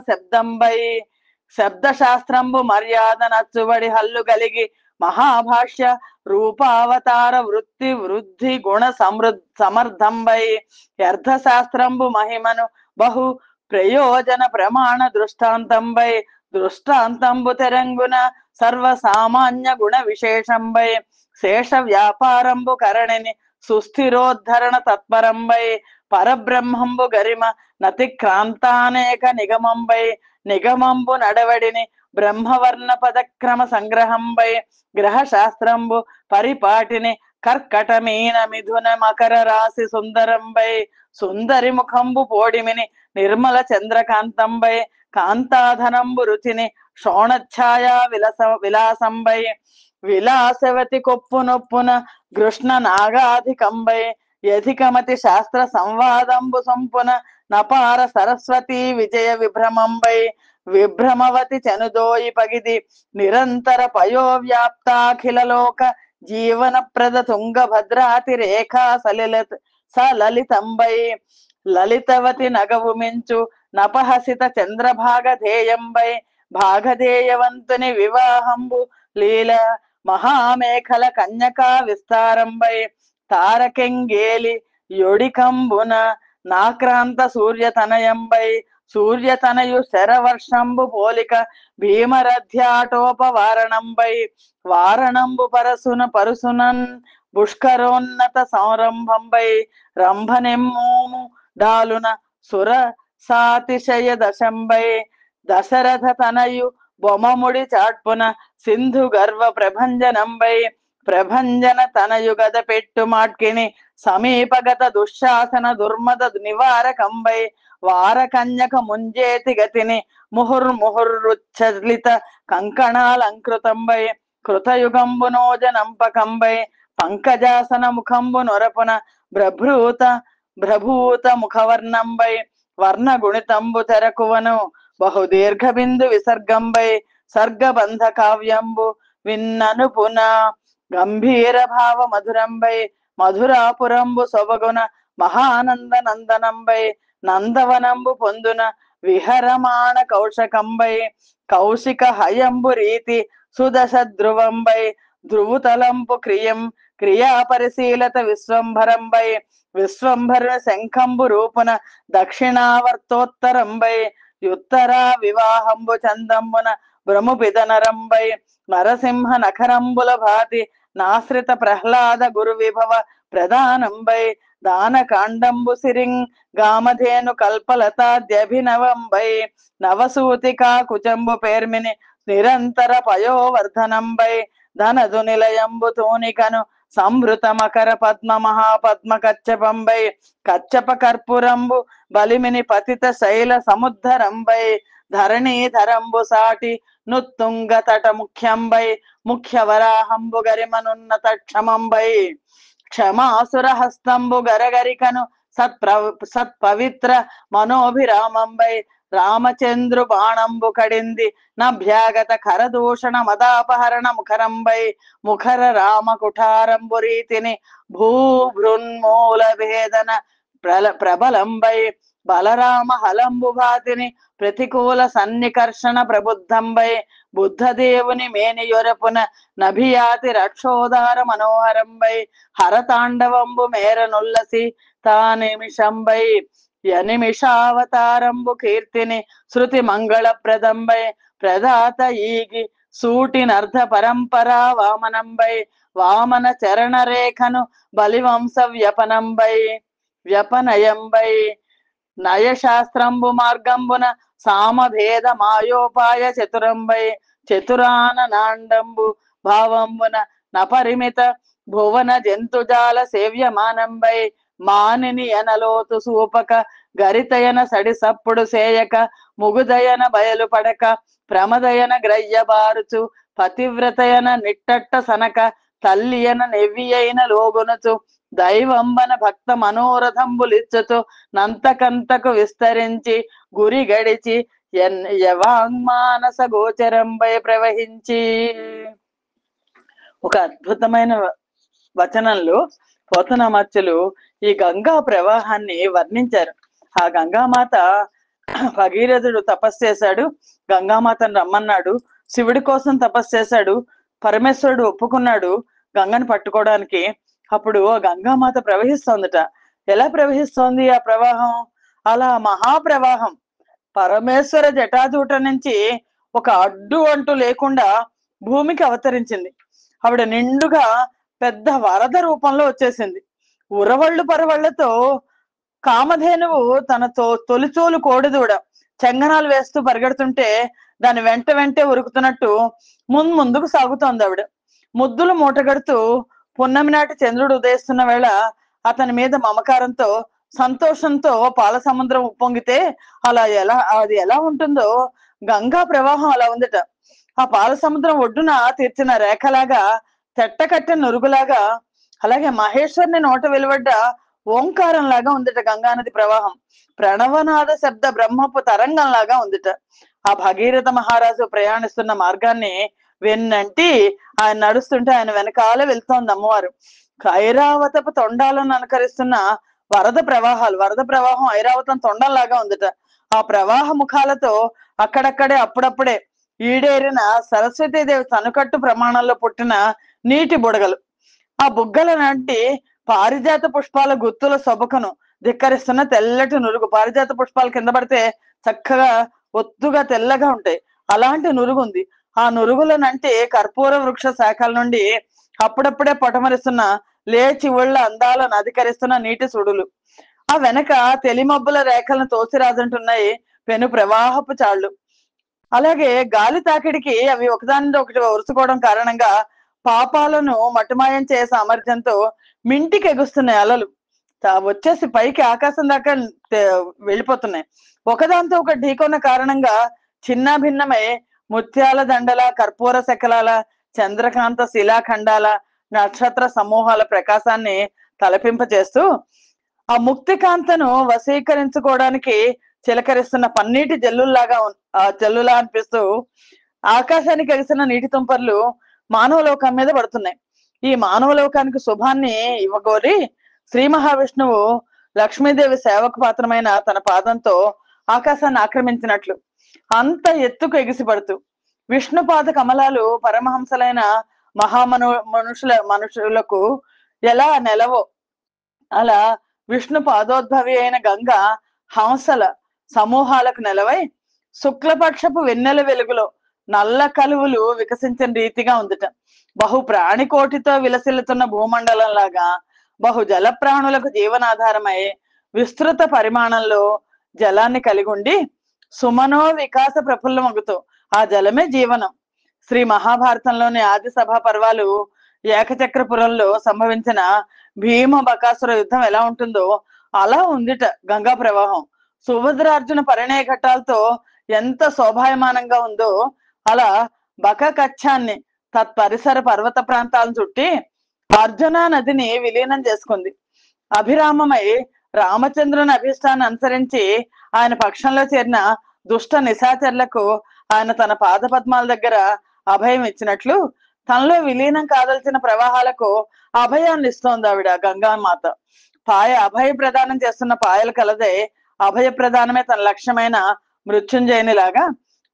శబ్ద శాస్త్రంబు మర్యాద నచ్చుబడి హల్లు గలిగి మహాభాష్య రూపావతార వృద్ధి గుణ సమర్థంబై అర్థశాస్త్రంబు మహిమను బహు ప్రయోజన ప్రమాణ దృష్టాంతంబు తెరంగున సర్వసామాన్య గుణ విశేషంబై శేష వ్యాపారంబు కరణిని సుస్థిరోద్ధరణ తత్పరంబై పరబ్రహ్మంబు గరిమ నతిక్రాంతానేక నిగమంబు నడవడిని బ్రహ్మవర్ణ పదక్రమ సంగ్రహంబై గ్రహ శాస్త్రంబు పరిపాటిని కర్కటమీన మిథున మకర రాశి సుందరంబై సుందరి ముఖంబు పోడిమిని నిర్మల చంద్రకాంతంబై కాంతాధనంబు రుచిని శోణఛాయా విలాసంబై విలాసవతి కొప్పు నొప్పున కృష్ణ నాగాధికంబై యధికమతి శాస్త్ర సంవాదంబు సంపున నపార సరస్వతి విజయ విభ్రమవతి చనుదోయి పగిది నిరంతర పయోవ్యాప్తాఖిల లోక జీవన ప్రద తుంగభద్రాతి రేఖా సలలితంబై లలితవతి నగవు మించు నపహసిత చంద్రభాగధేయంబై భాగధేయవంతుని వివాహంబు లీల మహామేఖల కన్యకా విస్తారంబై తారకెంగేలి యొడికంబున నాక్రాంత సూర్యతనయు శరవర్షంబు పోలిక భీమరథ్యాటోపవారణంబై వారణంబు పరుసునన్ పుష్కరోన్నత సంరంభంబై రంభనెమ్మూము డాలున సుర సాతిశయ దశంబై దశరథ తనయు బొమముడి చాట్పున సింధు గర్వ ప్రభంజనంబై ప్రభంజన తనయుగద పెట్టు మాట్కిని సమీపగత దుశ్శాసన దుర్మద నివారకంబై వార కన్యక ముంజేతి గతిని ముహుర్ముహుర్రుచ్చలిత కంకణాలంకృతంబై కృతయుగంబు నోజనంపకంబై పంకజాసన ముఖంబు నొరపున భ్రభూత ముఖవర్ణంబై వర్ణ గుణితంబు తెరకువను బహుదీర్ఘ బిందు విసర్గంబై సర్గబంధ కావ్యంబు విన్ననుపున గంభీర భావ మధురంబై మధురాపురంబు సొబగున మహానంద నందనంబై నందవనంబు పొందున విహరమాణ కౌశకంబై కౌశిక హయంబు రీతి సుదశ ధ్రువంబై ధ్రువుతలంపు క్రియా పరిశీలత విశ్వంభరంబై విశ్వంభర శంఖంబు రూపున దక్షిణావర్తోత్తరంబై యుత్తరా వివాహంబు చందంబున భ్రముపిదనరంబై నరసింహ నఖరంబుల భాతి నాశ్రిత ప్రహ్లాద గురు విభవ ప్రధానంబై దాన కాండంబు సిరింగ్ గామధేను కల్పలతాద్యభినవంబై నవసూతికా కుచంబు పేర్మిని నిరంతర పయోవర్ధనంబై ధనదు నిలయంబు తూనికను సంవృత మకర పద్మ మహాపద్మ కచ్చపంబై కచ్చప కర్పూరంబు బలిమిని పతిత శైల సముద్ధరంబై ధరణీధరంబు సాటి నుత్తుంగ తట ముఖ్యంబై ముఖ్య వరాహంబు గరిమనున్నత క్షమంబై క్షమాసుర హస్తంబు గరగరికను సత్పవిత్ర మనోభిరామంబై రామచంద్రు బాణంబు కడింది నభ్యాగత ఖరదూషణ మదాపహరణ ముఖరంబై ముఖర రామ కుఠారంబు రీతిని భూభృన్మూల భేదన ప్రబలంబై బలరామ హలంబు భాతిని ప్రతికూల సన్నికర్షణ ప్రబుద్ధంబై బుద్ధదేవుని మేనియొరపున నభియాతి రక్షోదార మనోహరంబై హరతాండవంబు మేరనుల్లసి తానిమిషంబై యనిమిషావతారంబు కీర్తిని శృతి మంగళప్రదంబై ప్రదాత ఈగి సూటినర్ధ పరంపరా వామనంబై వామన చరణ రేఖను బలివంశ వ్యపనయంబై నయశాస్త్రంబు మార్గంబున సామభేద మాయోపాయ చతురంబై చతురాన నాండంబు భావంబున నపరిమిత భువన జంతుజాల సేవ్యమానంబై మానిని ఎనలోతు సూపక గరితయన సడి సప్పుడు సేయక ముగుదయన బయలు పడక ప్రమదయన గ్రయ్యబారుచు పతివ్రతయన నిట్టట్ట సనక తల్లియన నెవ్వియైన లోగునుచు దైవంబన భక్త మనోరథంబులిచ్చుచు నంతకంతకు విస్తరించి గురి గడిచి యవాంగ్మానస గోచరంబై ప్రవహించి. ఒక అద్భుతమైన వచనంలో పోతనామాత్యులు ఈ గంగా ప్రవాహాన్ని వర్ణించారు. ఆ గంగామాత భగీరథుడు తపస్సు చేశాడు, గంగామాతను రమ్మన్నాడు, శివుడి కోసం తపస్సు చేశాడు, పరమేశ్వరుడు ఒప్పుకున్నాడు గంగను పట్టుకోవడానికి. అప్పుడు ఆ గంగామాత ప్రవహిస్తోందట. ఎలా ప్రవహిస్తోంది ఆ ప్రవాహం? అలా మహాప్రవాహం పరమేశ్వర జటాజూట నుంచి ఒక అడ్డు అంటూ లేకుండా భూమికి అవతరించింది. ఆవిడ నిండుగా పెద్ద వరద రూపంలో వచ్చేసింది. ఉరవళ్ళు పరవళ్లతో కామధేనువు తన తొలిచోలు కోడిదూడ చెంగనాలు వేస్తూ పరిగెడుతుంటే దాని వెంట వెంటే ఉరుకుతున్నట్టు ముందుకు సాగుతోంది ఆవిడ. ముద్దులు మూటగడుతూ పున్నమి నాటి చంద్రుడు ఉదయిస్తున్న వేళ అతని మీద మమకారంతో సంతోషంతో పాల సముద్రం ఉప్పొంగితే అది ఎలా ఉంటుందో గంగా ప్రవాహం అలా ఉందట. ఆ పాల సముద్రం ఒడ్డున తీర్చిన రేఖలాగా, తెట్టకట్టిన నురుగులాగా, అలాగే మహేశ్వరుని నోట వెలువడ్డ ఓంకారం లాగా ఉందట గంగానది ప్రవాహం. ప్రణవనాద శబ్ద బ్రహ్మపు తరంగం లాగా ఉందిట. ఆ భగీరథ మహారాజు ప్రయాణిస్తున్న మార్గాన్ని వెన్నంటి ఆయన నడుస్తుంటే ఆయన వెనకాల వెళ్తోంది అమ్మవారు. ఐరావతపు తొండాలను అనుకరిస్తున్న వరద ప్రవాహం ఐరావతం తొండంలాగా ఉందట. ఆ ప్రవాహ ముఖాలతో అక్కడక్కడే అప్పుడప్పుడే ఈడేరిన సరస్వతీదేవి తనుకట్టు ప్రమాణంలో పుట్టిన నీటి బుడగలు, ఆ బుగ్గల నాటి పారిజాత పుష్పాల గుత్తుల సొబకను ధిక్కరిస్తున్న తెల్లటి నురుగు. పారిజాత పుష్పాలు కింద పడితే చక్కగా ఒత్తుగా తెల్లగా ఉంటాయి, అలాంటి నురుగు ఉంది. ఆ నురుగులనంటే కర్పూర వృక్ష శాఖల నుండి అప్పుడప్పుడే పొటమరిస్తున్న లేచి ఒళ్ళ అందాలను అధికరిస్తున్న నీటి సుడులు. ఆ వెనక తెలిమబ్బుల రేఖలను తోసిరాజంటున్నాయి పెను ప్రవాహపు చాళ్లు. అలాగే గాలి తాకిడికి అవి ఒకదాని ఒకటి వరుసుకోవడం కారణంగా పాపాలను మటుమాయం చేసే సామర్థ్యంతో మింటికి ఎగుస్తున్నాయి అలలు. వచ్చేసి పైకి ఆకాశం దాకా వెళ్ళిపోతున్నాయి. ఒకదాంతో ఒక ఢీకొన్న కారణంగా చిన్న భిన్నమై ముత్యాల దండల, కర్పూర శకలాల, చంద్రకాంత శిలాఖండాల, నక్షత్ర సమూహాల ప్రకాశాన్ని తలపింప చేస్తూ ఆ ముక్తి కాంతను వశీకరించుకోవడానికి చిలకరిస్తున్న పన్నీటి జల్లుల్లాగా ఆ జల్లులా అనిపిస్తూ ఆకాశానికి ఎగిసిన నీటి తుంపర్లు మానవ లోకం మీద పడుతున్నాయి. ఈ మానవ లోకానికి శుభాన్ని ఇవ్వగోరి శ్రీ మహావిష్ణువు లక్ష్మీదేవి సేవకు పాత్రమైన తన పాదంతో ఆకాశాన్ని ఆక్రమించినట్లు అంత ఎత్తుకు ఎగిసిపడుతూ విష్ణుపాద కమలాలు పరమహంసలైన మనుషులకు ఎలా నెలవో అలా విష్ణు పాదోద్భవి అయిన గంగ హంసల సమూహాలకు నెలవై శుక్లపక్షపు వెన్నెల వెలుగులో నల్ల కలువులు వికసించిన రీతిగా ఉందిట. బహు ప్రాణికోటితో విలసిల్లుతున్న భూమండలం లాగా బహు జల ప్రాణులకు జీవనాధారమై విస్తృత పరిమాణంలో జలాన్ని కలిగి ఉండి సుమనో వికాస ప్రఫుల్లమగుతూ ఆ జలమే జీవనం. శ్రీ మహాభారతంలోని ఆది సభా పర్వాలు ఏకచక్రపురంలో సంభవించిన భీమ బకాసుర యుద్ధం ఎలా ఉంటుందో అలా ఉందిట గంగా ప్రవాహం. సుభద్రార్జున పరిణయ ఘట్టాలతో ఎంత శోభాయమానంగా ఉందో అలా బక కచ్చాన్ని తత్పరిసర పర్వత ప్రాంతాలను చుట్టి అర్జున నదిని విలీనం చేసుకుంది. అభిరామమై రామచంద్రుని అభిష్టాన్ని అనుసరించి ఆయన పక్షంలో చేరిన దుష్ట నిశాచరులకు ఆయన తన పాద పద్మాల దగ్గర అభయం ఇచ్చినట్లు తనలో విలీనం కాదల్సిన ప్రవాహాలకు అభయాన్ని ఇస్తోంది ఆవిడ గంగామాత. అభయ ప్రదానం చేస్తున్న పాయలు కలదే అభయ ప్రదానమే తన లక్ష్యమైన మృత్యుంజయుని లాగా,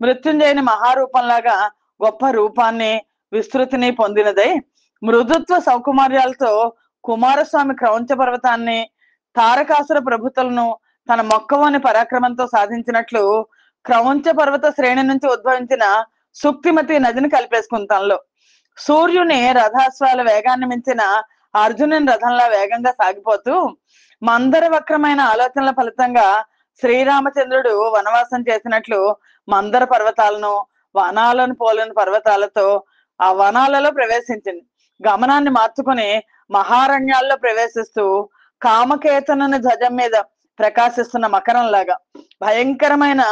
మృత్యుంజయుని మహారూపంలాగా గొప్ప రూపాన్ని విస్తృతిని పొందినదై మృదుత్వ సౌకుమార్యాలతో కుమారస్వామి క్రౌంచ పర్వతాన్ని, తారకాసుర ప్రభుత్వలను తన మొక్కవని పరాక్రమంతో సాధించినట్లు క్రౌంచ పర్వత శ్రేణి నుంచి ఉద్భవించిన సుక్తిమతి నదిని కలిపేసుకుంది తనలో. సూర్యుని రథాశ్వాల వేగాన్ని మించిన అర్జునుని రథంలా వేగంగా సాగిపోతూ మందర వక్రమైన ఆలోచనల ఫలితంగా శ్రీరామచంద్రుడు వనవాసం చేసినట్లు మందర పర్వతాలను, వనాలను పోలిన పర్వతాలతో ఆ వనాలలో ప్రవేశించింది. గమనాన్ని మార్చుకుని మహారణ్యాల్లో ప్రవేశిస్తూ కామకేతనుని ధ్వజం మీద ప్రకాశిస్తున్న మకరంలాగా భయంకరమైన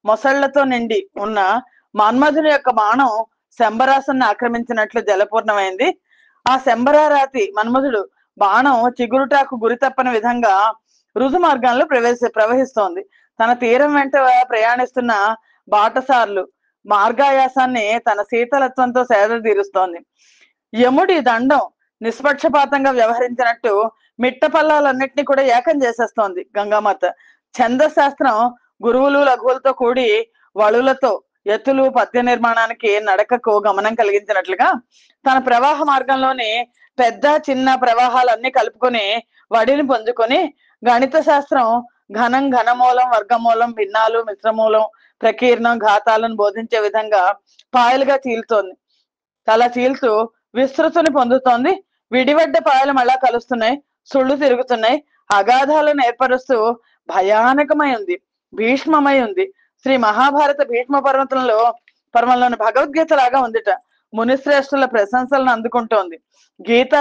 మొసళ్లతో నిండి ఉన్న మన్మధుని యొక్క బాణం శంబరాసుని ఆక్రమించినట్లు జలపూర్ణమైంది. ఆ శంబరారాతి మన్మధుడు బాణం చిగురుటాకు గురి తప్పని విధంగా రుజు మార్గాల్లో ప్రవహిస్తోంది. తన తీరం వెంట ప్రయాణిస్తున్న బాటసార్లు మార్గాయాసాన్ని తన శీతలత్వంతో సేద తీరుస్తోంది. యముడి దండం నిష్పక్షపాతంగా వ్యవహరించినట్టు మిట్ట పల్లాలన్నింటినీ కూడా ఏకం చేసేస్తోంది గంగామాత. ఛందశాస్త్రం గురువులు లఘువులతో కూడి వళులతో ఎత్తులు పద్య నిర్మాణానికి నడకకు గమనం కలిగించినట్లుగా తన ప్రవాహ మార్గంలోని పెద్ద చిన్న ప్రవాహాలన్నీ కలుపుకొని వడిని పుంజుకొని గణిత శాస్త్రం ఘనం, ఘనమూలం, వర్గమూలం, భిన్నాలు, మిశ్రమూలం, ప్రకీర్ణం, ఘాతాలను బోధించే విధంగా పాయలుగా చీలుతోంది. అలా చీల్తూ విస్తృతిని పొందుతోంది. విడివడ్డ పాయలు మళ్ళా కలుస్తున్నాయి, సుళ్ళు తిరుగుతున్నాయి, అగాధాలను ఏర్పరుస్తూ భయానకమై ఉంది, భీష్మమై ఉంది. శ్రీ మహాభారత భీష్మ పర్వంలోని భగవద్గీత లాగా ఉందిట. మునిశ్రేష్ఠుల ప్రశంసలను అందుకుంటోంది. గీత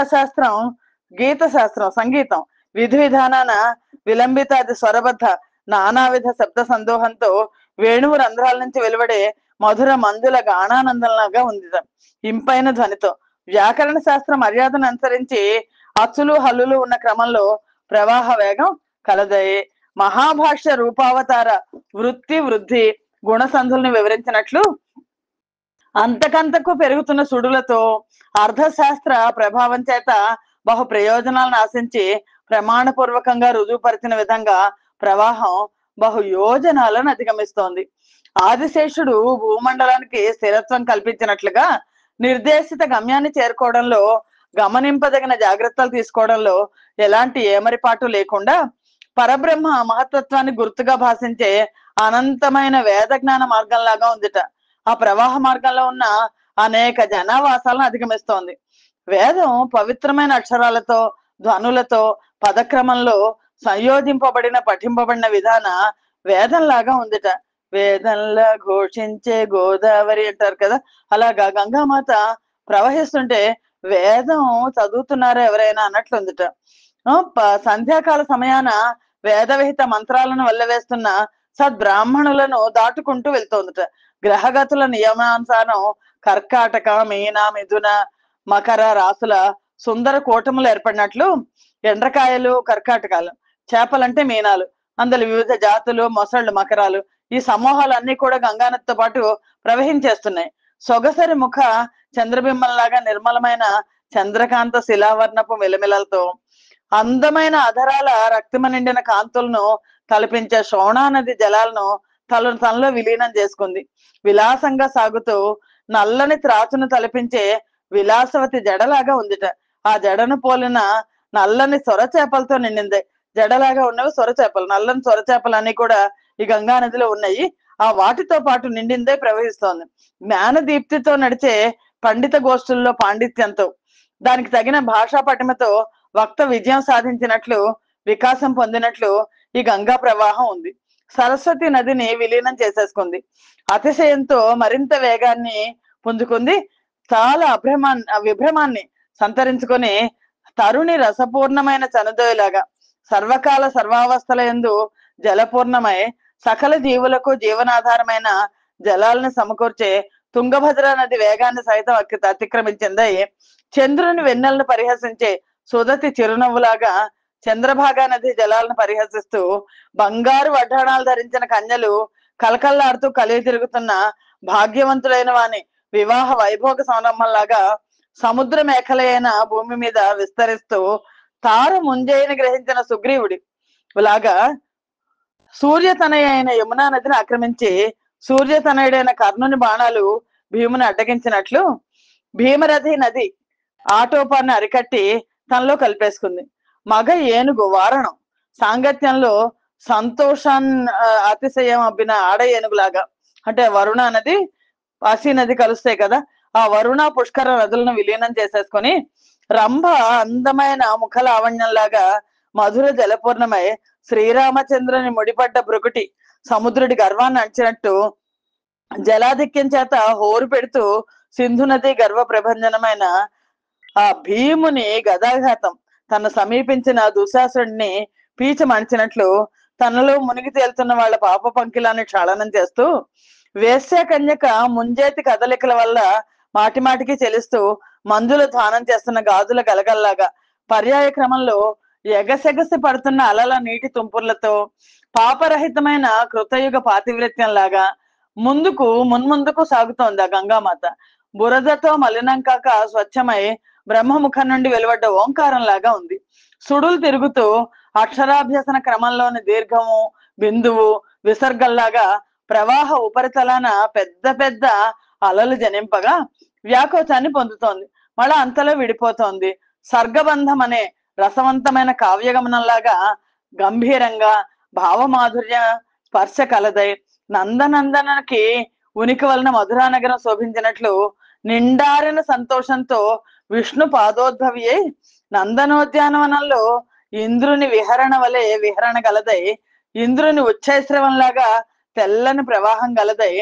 శాస్త్రం సంగీతం విధి విధానాన విలంబితాది స్వరబద్ధ నానావిధ శబ్ద సందోహంతో వేణువు రంధ్రాల నుంచి వెలువడే మధుర మందుల గానానందంలాగా ఉంది. ఇంపైన ధ్వనితో వ్యాకరణ శాస్త్ర మర్యాదను అనుసరించి అచ్చులు హల్లులు ఉన్న క్రమంలో ప్రవాహ వేగం కలదయే మహాభాష్య రూపావతార వృద్ధి గుణసంధుల్ని వివరించినట్లు అంతకంతకు పెరుగుతున్న సుడులతో అర్థశాస్త్ర ప్రభావం చేత బహు ప్రయోజనాలను ఆశించి ప్రమాణపూర్వకంగా రుజువుపరిచిన విధంగా ప్రవాహం బహు యోజనాలను అధిగమిస్తోంది. ఆదిశేషుడు భూమండలానికి స్థిరత్వం కల్పించినట్లుగా నిర్దేశిత గమ్యాన్ని చేరుకోవడంలో, గమనింపదగిన జాగ్రత్తలు తీసుకోవడంలో ఎలాంటి ఏమరిపాటు లేకుండా పరబ్రహ్మ మహత్తత్వాన్ని గుర్తుగా భాషించే అనంతమైన వేద జ్ఞాన మార్గంలాగా ఉందిట. ఆ ప్రవాహ మార్గంలో ఉన్న అనేక జనావాసాలను అధిగమిస్తోంది. వేదం పవిత్రమైన అక్షరాలతో, ధ్వనులతో, పదక్రమంలో సంయోజింపబడిన పఠింపబడిన విధాన వేదంలాగా ఉందిట. వేదంలా ఘోషించే గోదావరి అంటారు కదా, అలాగా గంగామాత ప్రవహిస్తుంటే వేదం చదువుతున్నారో ఎవరైనా అన్నట్లుందిట. సంధ్యాకాల సమయాన వేదవిహిత మంత్రాలను వల్లవేస్తున్న సద్బ్రాహ్మణులను దాటుకుంటూ వెళ్తోందిట. గ్రహగతుల నియమానుసారం కర్కాటక, మీన, మిథున, మకర రాసుల సుందర కూటములు ఏర్పడినట్లు ఎండ్రకాయలు కర్కాటకాలు, చేపలంటే మీనాలు, అందులో వివిధ జాతులు మొసళ్ళు మకరాలు, ఈ సమూహాలన్నీ కూడా గంగానదితో పాటు ప్రవహించేస్తున్నాయి. సొగసరి ముఖ చంద్రబింబంలాగా నిర్మలమైన చంద్రకాంత శిలావర్ణపు మిలమిలలతో అందమైన అధరాల రక్తిమ నిండిన కాంతులను తలపించే శోణా నది జలాలను తనలో విలీనం చేసుకుంది. విలాసంగా సాగుతూ నల్లని త్రాచును తలపించే విలాసవతి జడలాగా ఉందిట. ఆ జడను పోలిన నల్లని సొర చేపలతో నిండింది. జడలాగా ఉన్నవి సొర చేపలు, నల్లని సొర చేపలు అన్ని కూడా ఈ గంగా నదిలో ఉన్నాయి. ఆ వాటితో పాటు నిండిందే ప్రవహిస్తోంది. జ్ఞాన దీప్తితో నడిచే పండిత గోష్ఠుల్లో పాండిత్యంతో, దానికి తగిన భాషా పటిమతో వక్త విజయం సాధించినట్లు, వికాసం పొందినట్లు ఈ గంగా ప్రవాహం ఉంది. సరస్వతి నదిని విలీనం చేసేసుకుంది. అతిశయంతో మరింత వేగాన్ని పుంజుకుంది. చాలా విభ్రమాన్ని సంతరించుకొని తరుణి రసపూర్ణమైన చనుదోయలాగా సర్వకాల సర్వావస్థల యందు జలపూర్ణమై సకల జీవులకు జీవనాధారమైన జలాలను సమకూర్చే తుంగభద్ర నది వేగాన్ని సైతం అతిక్రమించింది. చంద్రుని వెన్నెలను పరిహసించే సుదతి చిరునవ్వులాగా చంద్రభాగా నది జలాలను పరిహసిస్తూ బంగారు వడ్డాణాలు ధరించిన కన్యలు కలకల్లాడుతూ కలిగి తిరుగుతున్న భాగ్యవంతులైన వాని వివాహ వైభోగ సంరంభంలాగా సముద్ర మేఖలైన భూమి మీద విస్తరిస్తూ తార ముంజయిని గ్రహించిన సుగ్రీవుడి లాగా సూర్యతనయ అయిన యమునా నదిని ఆక్రమించి సూర్యతనయుడైన కర్ణుని బాణాలు భీముని అడ్డగించినట్లు భీమరథి నది ఆటోపాన్ని అరికట్టి తనలో కలిపేసుకుంది. మగ ఏనుగు వారణం సాంగత్యంలో సంతోషాన్ని అతిశయం అబ్బిన ఆడ ఏనుగులాగా, అంటే వరుణ నది వాసి నది కలుస్తాయి కదా, ఆ వరుణ పుష్కర నదులను విలీనం చేసేసుకొని రంభ అందమైన ముఖ లావణ్యంలాగా మధుర జలపూర్ణమై శ్రీరామచంద్రుని ముడిపడ్డ భృగుటి సముద్రుడి గర్వాన్ని అంచినట్టు జలాధిక్యం చేత హోరు పెడుతూ సింధు నది గర్వ ప్రభంజనమైన ఆ భీముని గదాఘాతం తను సమీపించిన దుశాసుడిని పీచ మంచినట్లు తనలో మునిగి తేలుతున్న వాళ్ళ పాప పంకిలాన్ని క్షాళనం చేస్తూ వేశ్య కన్యక ముంజేతి కదలికల వల్ల మాటి మాటికి చెలిస్తూ మందులు ధ్వానం చేస్తున్న గాజుల గలగల్లాగా పర్యాయ క్రమంలో ఎగసెగసి పడుతున్న అలల నీటి తుంపుర్లతో పాపరహితమైన కృతయుగ పాతివ్రత్యం లాగా మున్ముందుకు సాగుతోంది ఆ గంగామాత. బురదతో మలినం కాక స్వచ్ఛమై బ్రహ్మముఖం నుండి వెలువడ్డ ఓంకారం లాగా ఉంది. సుడులు తిరుగుతూ అక్షరాభ్యసన క్రమంలోని దీర్ఘము బిందువు విసర్గల్లాగా ప్రవాహ ఉపరితలాన పెద్ద పెద్ద అలలు జనింపగా వ్యాకోచాన్ని పొందుతోంది. మళ్ళా అంతలో విడిపోతోంది. సర్గబంధం అనే రసవంతమైన కావ్యగమనంలాగా గంభీరంగా భావమాధుర్య స్పర్శ కలదై నందనందనకి ఉనికి వలన మధురానగరం శోభించినట్లు నిండారిన సంతోషంతో విష్ణు పాదోద్భవి అయి నందనోద్యానవనంలో ఇంద్రుని విహరణ వలె విహరణ గలదై, ఇంద్రుని ఉచ్చైశ్రవంలాగా తెల్లని ప్రవాహం గలదై,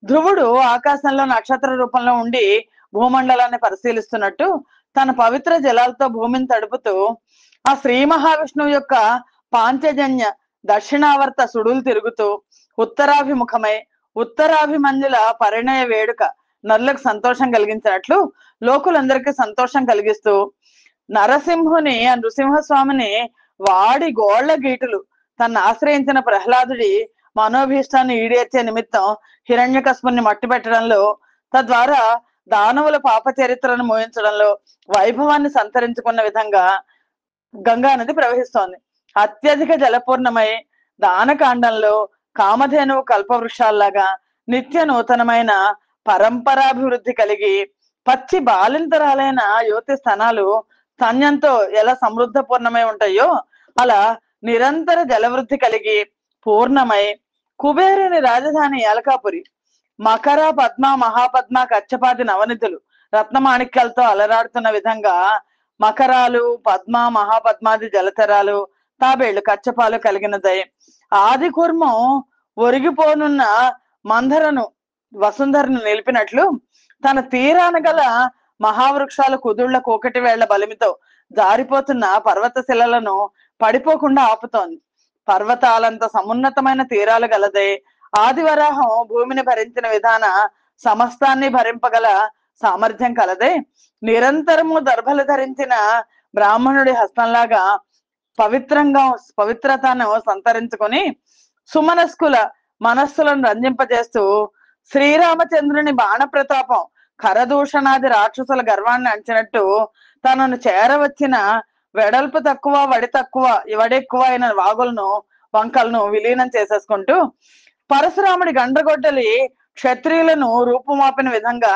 ధ్రువుడు ఆకాశంలో నక్షత్ర రూపంలో ఉండి భూమండలాన్ని పరిశీలిస్తున్నట్టు తన పవిత్ర జలాలతో భూమిని తడుపుతూ ఆ శ్రీ మహావిష్ణువు యొక్క పాంచజన్య దక్షిణావర్త సుడులు తిరుగుతూ ఉత్తరాభిముఖమై ఉత్తరాభిమన్యుల పరిణయ వేడుక నరులకు సంతోషం కలిగించినట్లు లోకులందరికీ సంతోషం కలిగిస్తూ నరసింహుని ఆ నృసింహస్వామిని వాడి గోళ్ల గీటులు తను ఆశ్రయించిన ప్రహ్లాదుడి మనోభీష్టాన్ని ఈడేర్చే నిమిత్తం హిరణ్యకశిపుని మట్టి పెట్టడంలో, తద్వారా దానవుల పాప చరిత్రను మోయించడంలో వైభవాన్ని సంతరించుకున్న విధంగా గంగా నది ప్రవహిస్తోంది. అత్యధిక జలపూర్ణమై దానకాండంలో కామధేనువు కల్పవృక్షాల్లాగా నిత్య నూతనమైన పరంపరాభివృద్ధి కలిగి పచ్చి బాలింతరాలైన యువతి స్థనాలు స్తన్యంతో ఎలా సమృద్ధ పూర్ణమై ఉంటాయో అలా నిరంతర జలవృద్ధి కలిగి పూర్ణమై కుబేరుని రాజధాని ఏలకాపురి మకర పద్మ మహాపద్మ కచ్చపాది నవనిధులు రత్నమాణిక్యాలతో అలరాడుతున్న విధంగా మకరాలు పద్మ మహాపద్మాది జలచరాలు తాబేళ్లు కచ్చపాలు కలిగినదై ఆది కూర్మం ఒరిగిపోనున్న మందరను వసుంధరను నిలిపినట్లు తన తీరాన గల మహావృక్షాలు కుదుళ్ల కోకటి వేళ్ల బలిమితో జారిపోతున్న పర్వత శిలలను పడిపోకుండా ఆపుతోంది. పర్వతాలంత సమున్నతమైన తీరాలు గలదే. ఆదివరాహం భూమిని భరించిన విధాన సమస్తాన్ని భరింపగల సామర్థ్యం కలదే. నిరంతరము దర్భలు ధరించిన బ్రాహ్మణుడి హస్తంలాగా పవిత్రతను సంతరించుకొని సుమనస్కుల మనస్సులను రంజింపజేస్తూ శ్రీరామచంద్రుని బాణ ప్రతాపం ఖరదూషణాది రాక్షసుల గర్వాన్ని అంచినట్టు తనను చేరవచ్చిన వెడల్పు తక్కువ వడెక్కువ అయిన వాగులను వంకలను విలీనం చేసేసుకుంటూ పరశురాముడి గండ్రగొడ్డలి క్షత్రియులను రూపుమాపిన విధంగా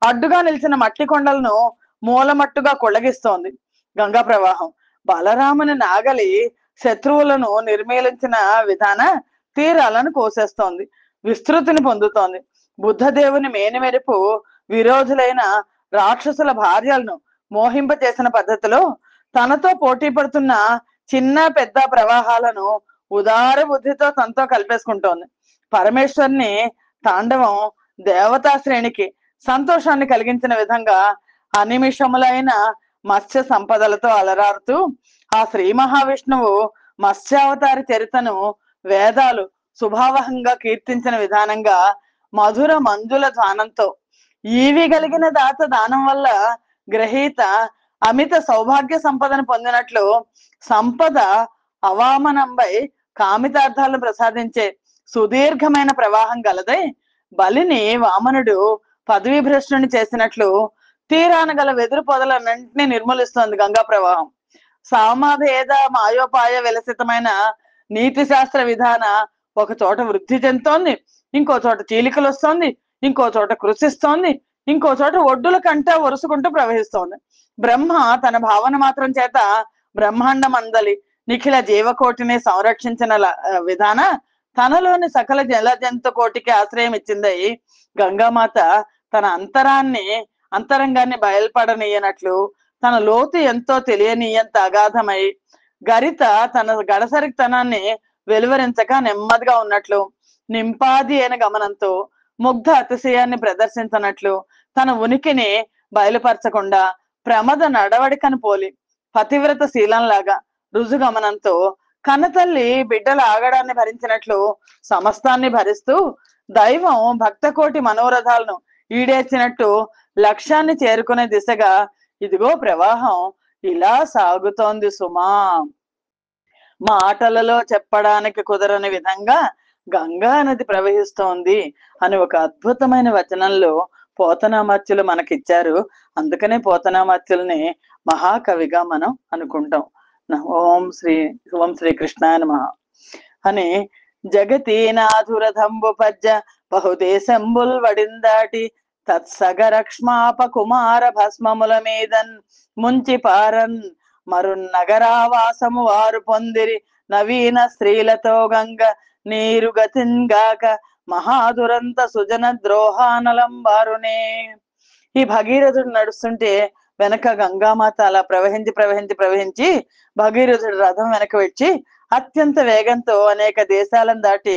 అడ్డుగా నిలిచిన మట్టి కొండలను మూలమట్టుగా కొళ్ళగిస్తోంది గంగా ప్రవాహం. బలరాముని నాగలి శత్రువులను నిర్మూలించిన విధాన తీరాలను కోసేస్తోంది, విస్తృతిని పొందుతోంది. బుద్ధదేవుని మేనిమెరుపు విరోధులైన రాక్షసుల భార్యలను మోహింపచేసిన పద్ధతిలో తనతో పోటీ పడుతున్న చిన్న పెద్ద ప్రవాహాలను ఉదార బుద్ధితో తనతో కలిపేసుకుంటోంది. పరమేశ్వరుని తాండవం దేవతా శ్రేణికి సంతోషాన్ని కలిగించిన విధంగా అనిమిషములైన మత్స్య సంపదలతో అలరారుతూ ఆ శ్రీ మహావిష్ణువు మత్స్యావతారి చరితను వేదాలు శుభావహంగా కీర్తించిన విధానంగా మధుర మంజుల ధ్వానంతో ఈవి కలిగిన దాత దానం వల్ల గ్రహీత అమిత సౌభాగ్య సంపదను పొందినట్లు సంపద అవామనంపై కామితార్థాలను ప్రసాదించే సుదీర్ఘమైన ప్రవాహం గలదే. బలిని వామనుడు పదవీ భ్రష్టుని చేసినట్లు తీరాన గల వెదురు పొదలన్నింటినీ నిర్మూలిస్తోంది గంగా ప్రవాహం. సామభేద మాయోపాయ విలసితమైన నీతి శాస్త్ర విధాన ఒక చోట వృద్ధి చెందుతోంది, ఇంకో చోట చీలికలు వస్తోంది, ఇంకో చోట కృషిస్తోంది, ఇంకో చోట ఒడ్డుల కంట వరుసుకుంటూ ప్రవహిస్తోంది. బ్రహ్మ తన భావన మాత్రం చేత బ్రహ్మాండ మందలి నిఖిల జీవకోటిని సంరక్షించిన విధాన తనలోని సకల జల జంతు కోటికి ఆశ్రయం ఇచ్చిందై గంగామాత తన అంతరంగాన్ని బయల్పడనీయనట్లు తన లోతు ఎంతో తెలియనీయంత అగాధమై గరిత తన గడసరితనాన్ని వెలువరించక నెమ్మదిగా ఉన్నట్లు నింపాది అయిన గమనంతో ముగ్ధ అతిశయాన్ని ప్రదర్శించనట్లు తన ఉనికిని బయలుపరచకుండా ప్రమద నడవడికను పోలి పతివ్రత శీలంలాగా రుజుగమనంతో కన్నతల్లి బిడ్డల ఆగడాన్ని భరించినట్లు సమస్తాన్ని భరిస్తూ దైవం భక్తకోటి మనోరథాలను ఈడేర్చినట్టు లక్ష్యాన్ని చేరుకునే దిశగా ఇదిగో ప్రవాహం ఇలా సాగుతోంది సుమా. మాటలలో చెప్పడానికి కుదరని విధంగా గంగా నది ప్రవహిస్తోంది అని ఒక అద్భుతమైన వచనంలో పోతనామాత్యులు మనకిచ్చారు. అందుకనే పోతనామాత్యుల్ని మహాకవిగా మనం అనుకుంటాం. ఓం శ్రీ కృష్ణాయ నమః అని జగతి నాధురథంబు పజ్జ బహుదేశంబుల్ వడిందాటి తత్సగరక్ష్మాప కుమార భస్మముల మీదన్ ముంచి పారన్ మరున్నగరావాసము వారు పొందిరి నవీన స్త్రీలతో గంగ నీరు గతింగాక మహాదురంత సుజన ద్రోహానలం వారునే. ఈ భగీరథుడు నడుస్తుంటే వెనక గంగామాత అలా ప్రవహించి భగీరథుడు రథం వెనక వచ్చి అత్యంత వేగంతో అనేక దేశాలను దాటి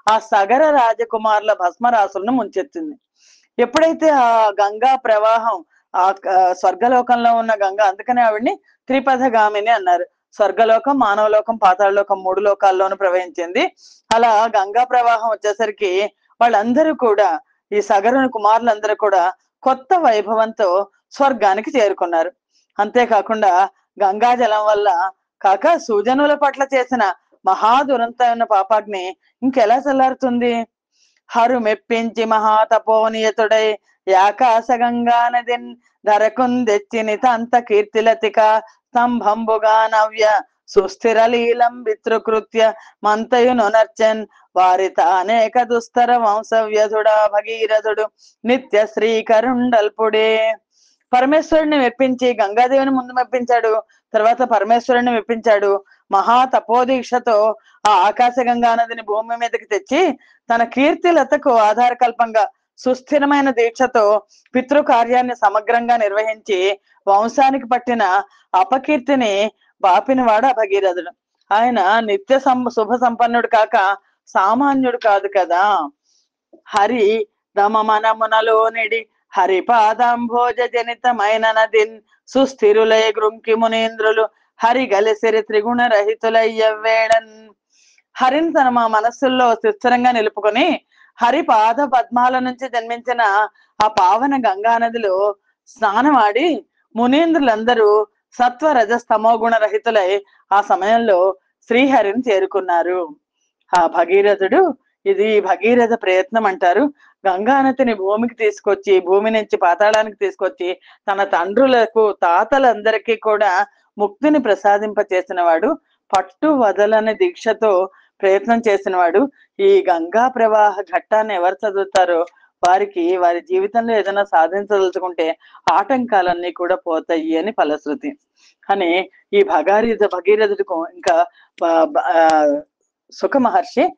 ఆ సగర రాజకుమారుల భస్మరాసులను ముంచెత్తింది. ఎప్పుడైతే ఆ గంగా ప్రవాహం ఆ స్వర్గలోకంలో ఉన్న గంగ, అందుకనే ఆవిడ్ని త్రిపథగామిని అన్నారు. స్వర్గలోకం, మానవలోకం, పాతాళలోకం 3 లోకాల్లోనూ ప్రవహించింది. అలా గంగా ప్రవాహం వచ్చేసరికి వాళ్ళందరూ కూడా, ఈ సగరుని కుమారులందరూ కూడా కొత్త వైభవంతో స్వర్గానికి చేరుకున్నారు. అంతేకాకుండా గంగా జలం వల్ల కాక సుజనుల పట్ల చేసిన మహాదురంతమైన పాపాగ్ని ఇంకెలా చల్లారుతుంది? హరు మెప్పించి మహాతపోనియతుడై యాకాశ గంగా నదిన్ ధరకుందెచ్చి తంత కీర్తిలతిక స్తంభంబుగా నవ్య సుస్థిర లీలం వితృకృత్య మంతయును నర్చన్ వారిత అనేక దుస్తర వంశవ్యధుడా భగీరథుడు నిత్య శ్రీకరుండల్పుడే. పరమేశ్వరుని మెప్పించి గంగాదేవిని ముందు మెప్పించాడు, తర్వాత పరమేశ్వరుని మెప్పించాడు. మహా తపోదీక్షతో ఆ ఆకాశ గంగా నదిని భూమి మీదకి తెచ్చి తన కీర్తిలతకు ఆధారకల్పంగా సుస్థిరమైన దీక్షతో పితృకార్యాన్ని సమగ్రంగా నిర్వహించి వంశానికి పట్టిన అపకీర్తిని బాపినవాడు భగీరథుడు. ఆయన నిత్య శుభ సంపన్నుడు కాక సామాన్యుడు కాదు కదా. హరి దమ మనమునలో నిడి హరిపాదాంభోజ జనితమైన నదిన్ సుస్థిరులై గృంకి మునీంద్రులు హరి గలిసిరి త్రిగుణ రహితులయ్యవేళన్. హరిని తన మా మనస్సుల్లో సుస్థిరంగా నిలుపుకొని హరి పాద పద్మాల నుంచి జన్మించిన ఆ పావన గంగా నదిలో స్నానమాడి మునీంద్రులందరూ సత్వ రజస్తమో గుణ రహితులై ఆ సమయంలో శ్రీహరిని చేరుకున్నారు. ఆ భగీరథుడు, ఇది భగీరథ ప్రయత్నం అంటారు. గంగానదిని భూమికి తీసుకొచ్చి, భూమి నుంచి పాతాళానికి తీసుకొచ్చి తన తండ్రులకు తాతలందరికీ కూడా ముక్తిని ప్రసాదింప చేసిన వాడు, పట్టు వదలని దీక్షతో ప్రయత్నం చేసిన వాడు. ఈ గంగా ప్రవాహ ఘట్టాన్ని ఎవరు చదువుతారో వారికి వారి జీవితంలో ఏదైనా సాధించదలుచుకుంటే ఆటంకాలన్నీ కూడా పోతాయి అని ఫలశ్రుతి. అని ఈ భగీరథుడికి ఇంకా సుఖ మహర్షి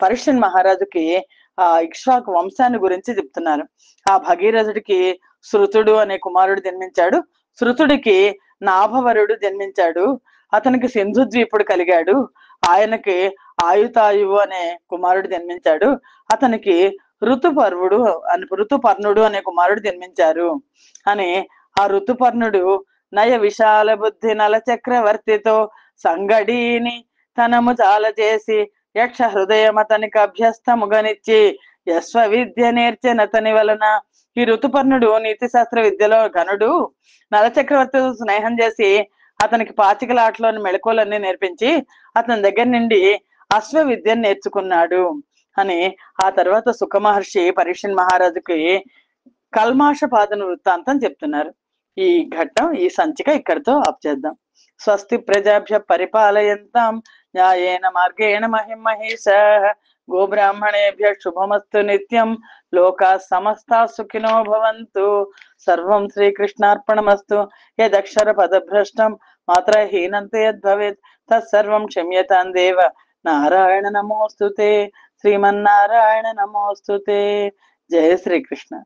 పరీక్షన్ మహారాజుకి ఆ ఇక్ష్వాకు వంశాన్ని గురించి చెప్తున్నారు. ఆ భగీరథుడికి శృతుడు అనే కుమారుడు జన్మించాడు. శృతుడికి నాభవరుడు జన్మించాడు. అతనికి సింధుద్వీపుడు కలిగాడు. ఆయనకి ఆయుతాయువు అనే కుమారుడు జన్మించాడు. అతనికి ఋతుపర్ణుడు అనే కుమారుడు జన్మించారు. అని ఆ ఋతుపర్ణుడు నయ విశాల బుద్ధి నల చక్రవర్తితో సంగడీని తనము చాలా చేసి యక్ష హృదయం అతనికి అభ్యస్తముగనిచ్చి యశ్వ విద్య నేర్చెనతని వలన. ఈ ఋతుపర్ణుడు నీతి శాస్త్ర విద్యలో ఘనుడు. నల చక్రవర్తితో స్నేహం చేసి అతనికి పాచికలాటలోని మెళకువలన్నీ నేర్పించి అతని దగ్గర నుండి అశ్వ విద్యను నేర్చుకున్నాడు. అని ఆ తర్వాత సుఖ మహర్షి పరీక్షన్ మహారాజుకి కల్మాషపాదన వృత్తాంతం చెప్తున్నారు. ఈ ఘట్టం, ఈ సంచిక ఇక్కడితో ఆప్ చేద్దాం. స్వస్తి ప్రజాభ్య పరిపాలయంతాం న్యాయేన మార్గేణ మహిమహేషః. గోబ్రాహ్మణేభ్య శుభమస్తు నిత్యం. లోకా సమస్తా సుఖినో భవంతు. సర్వం శ్రీకృష్ణార్పణమస్తు. యదక్షర పదభ్రష్టం మాత్రహీనంతే యద్భవేత్ తత్సర్వం క్షమ్యతాం దేవ. నారాయణ నమోస్తుతే. శ్రీమన్నారాయణ నమోస్తుతే. జయ శ్రీకృష్ణ.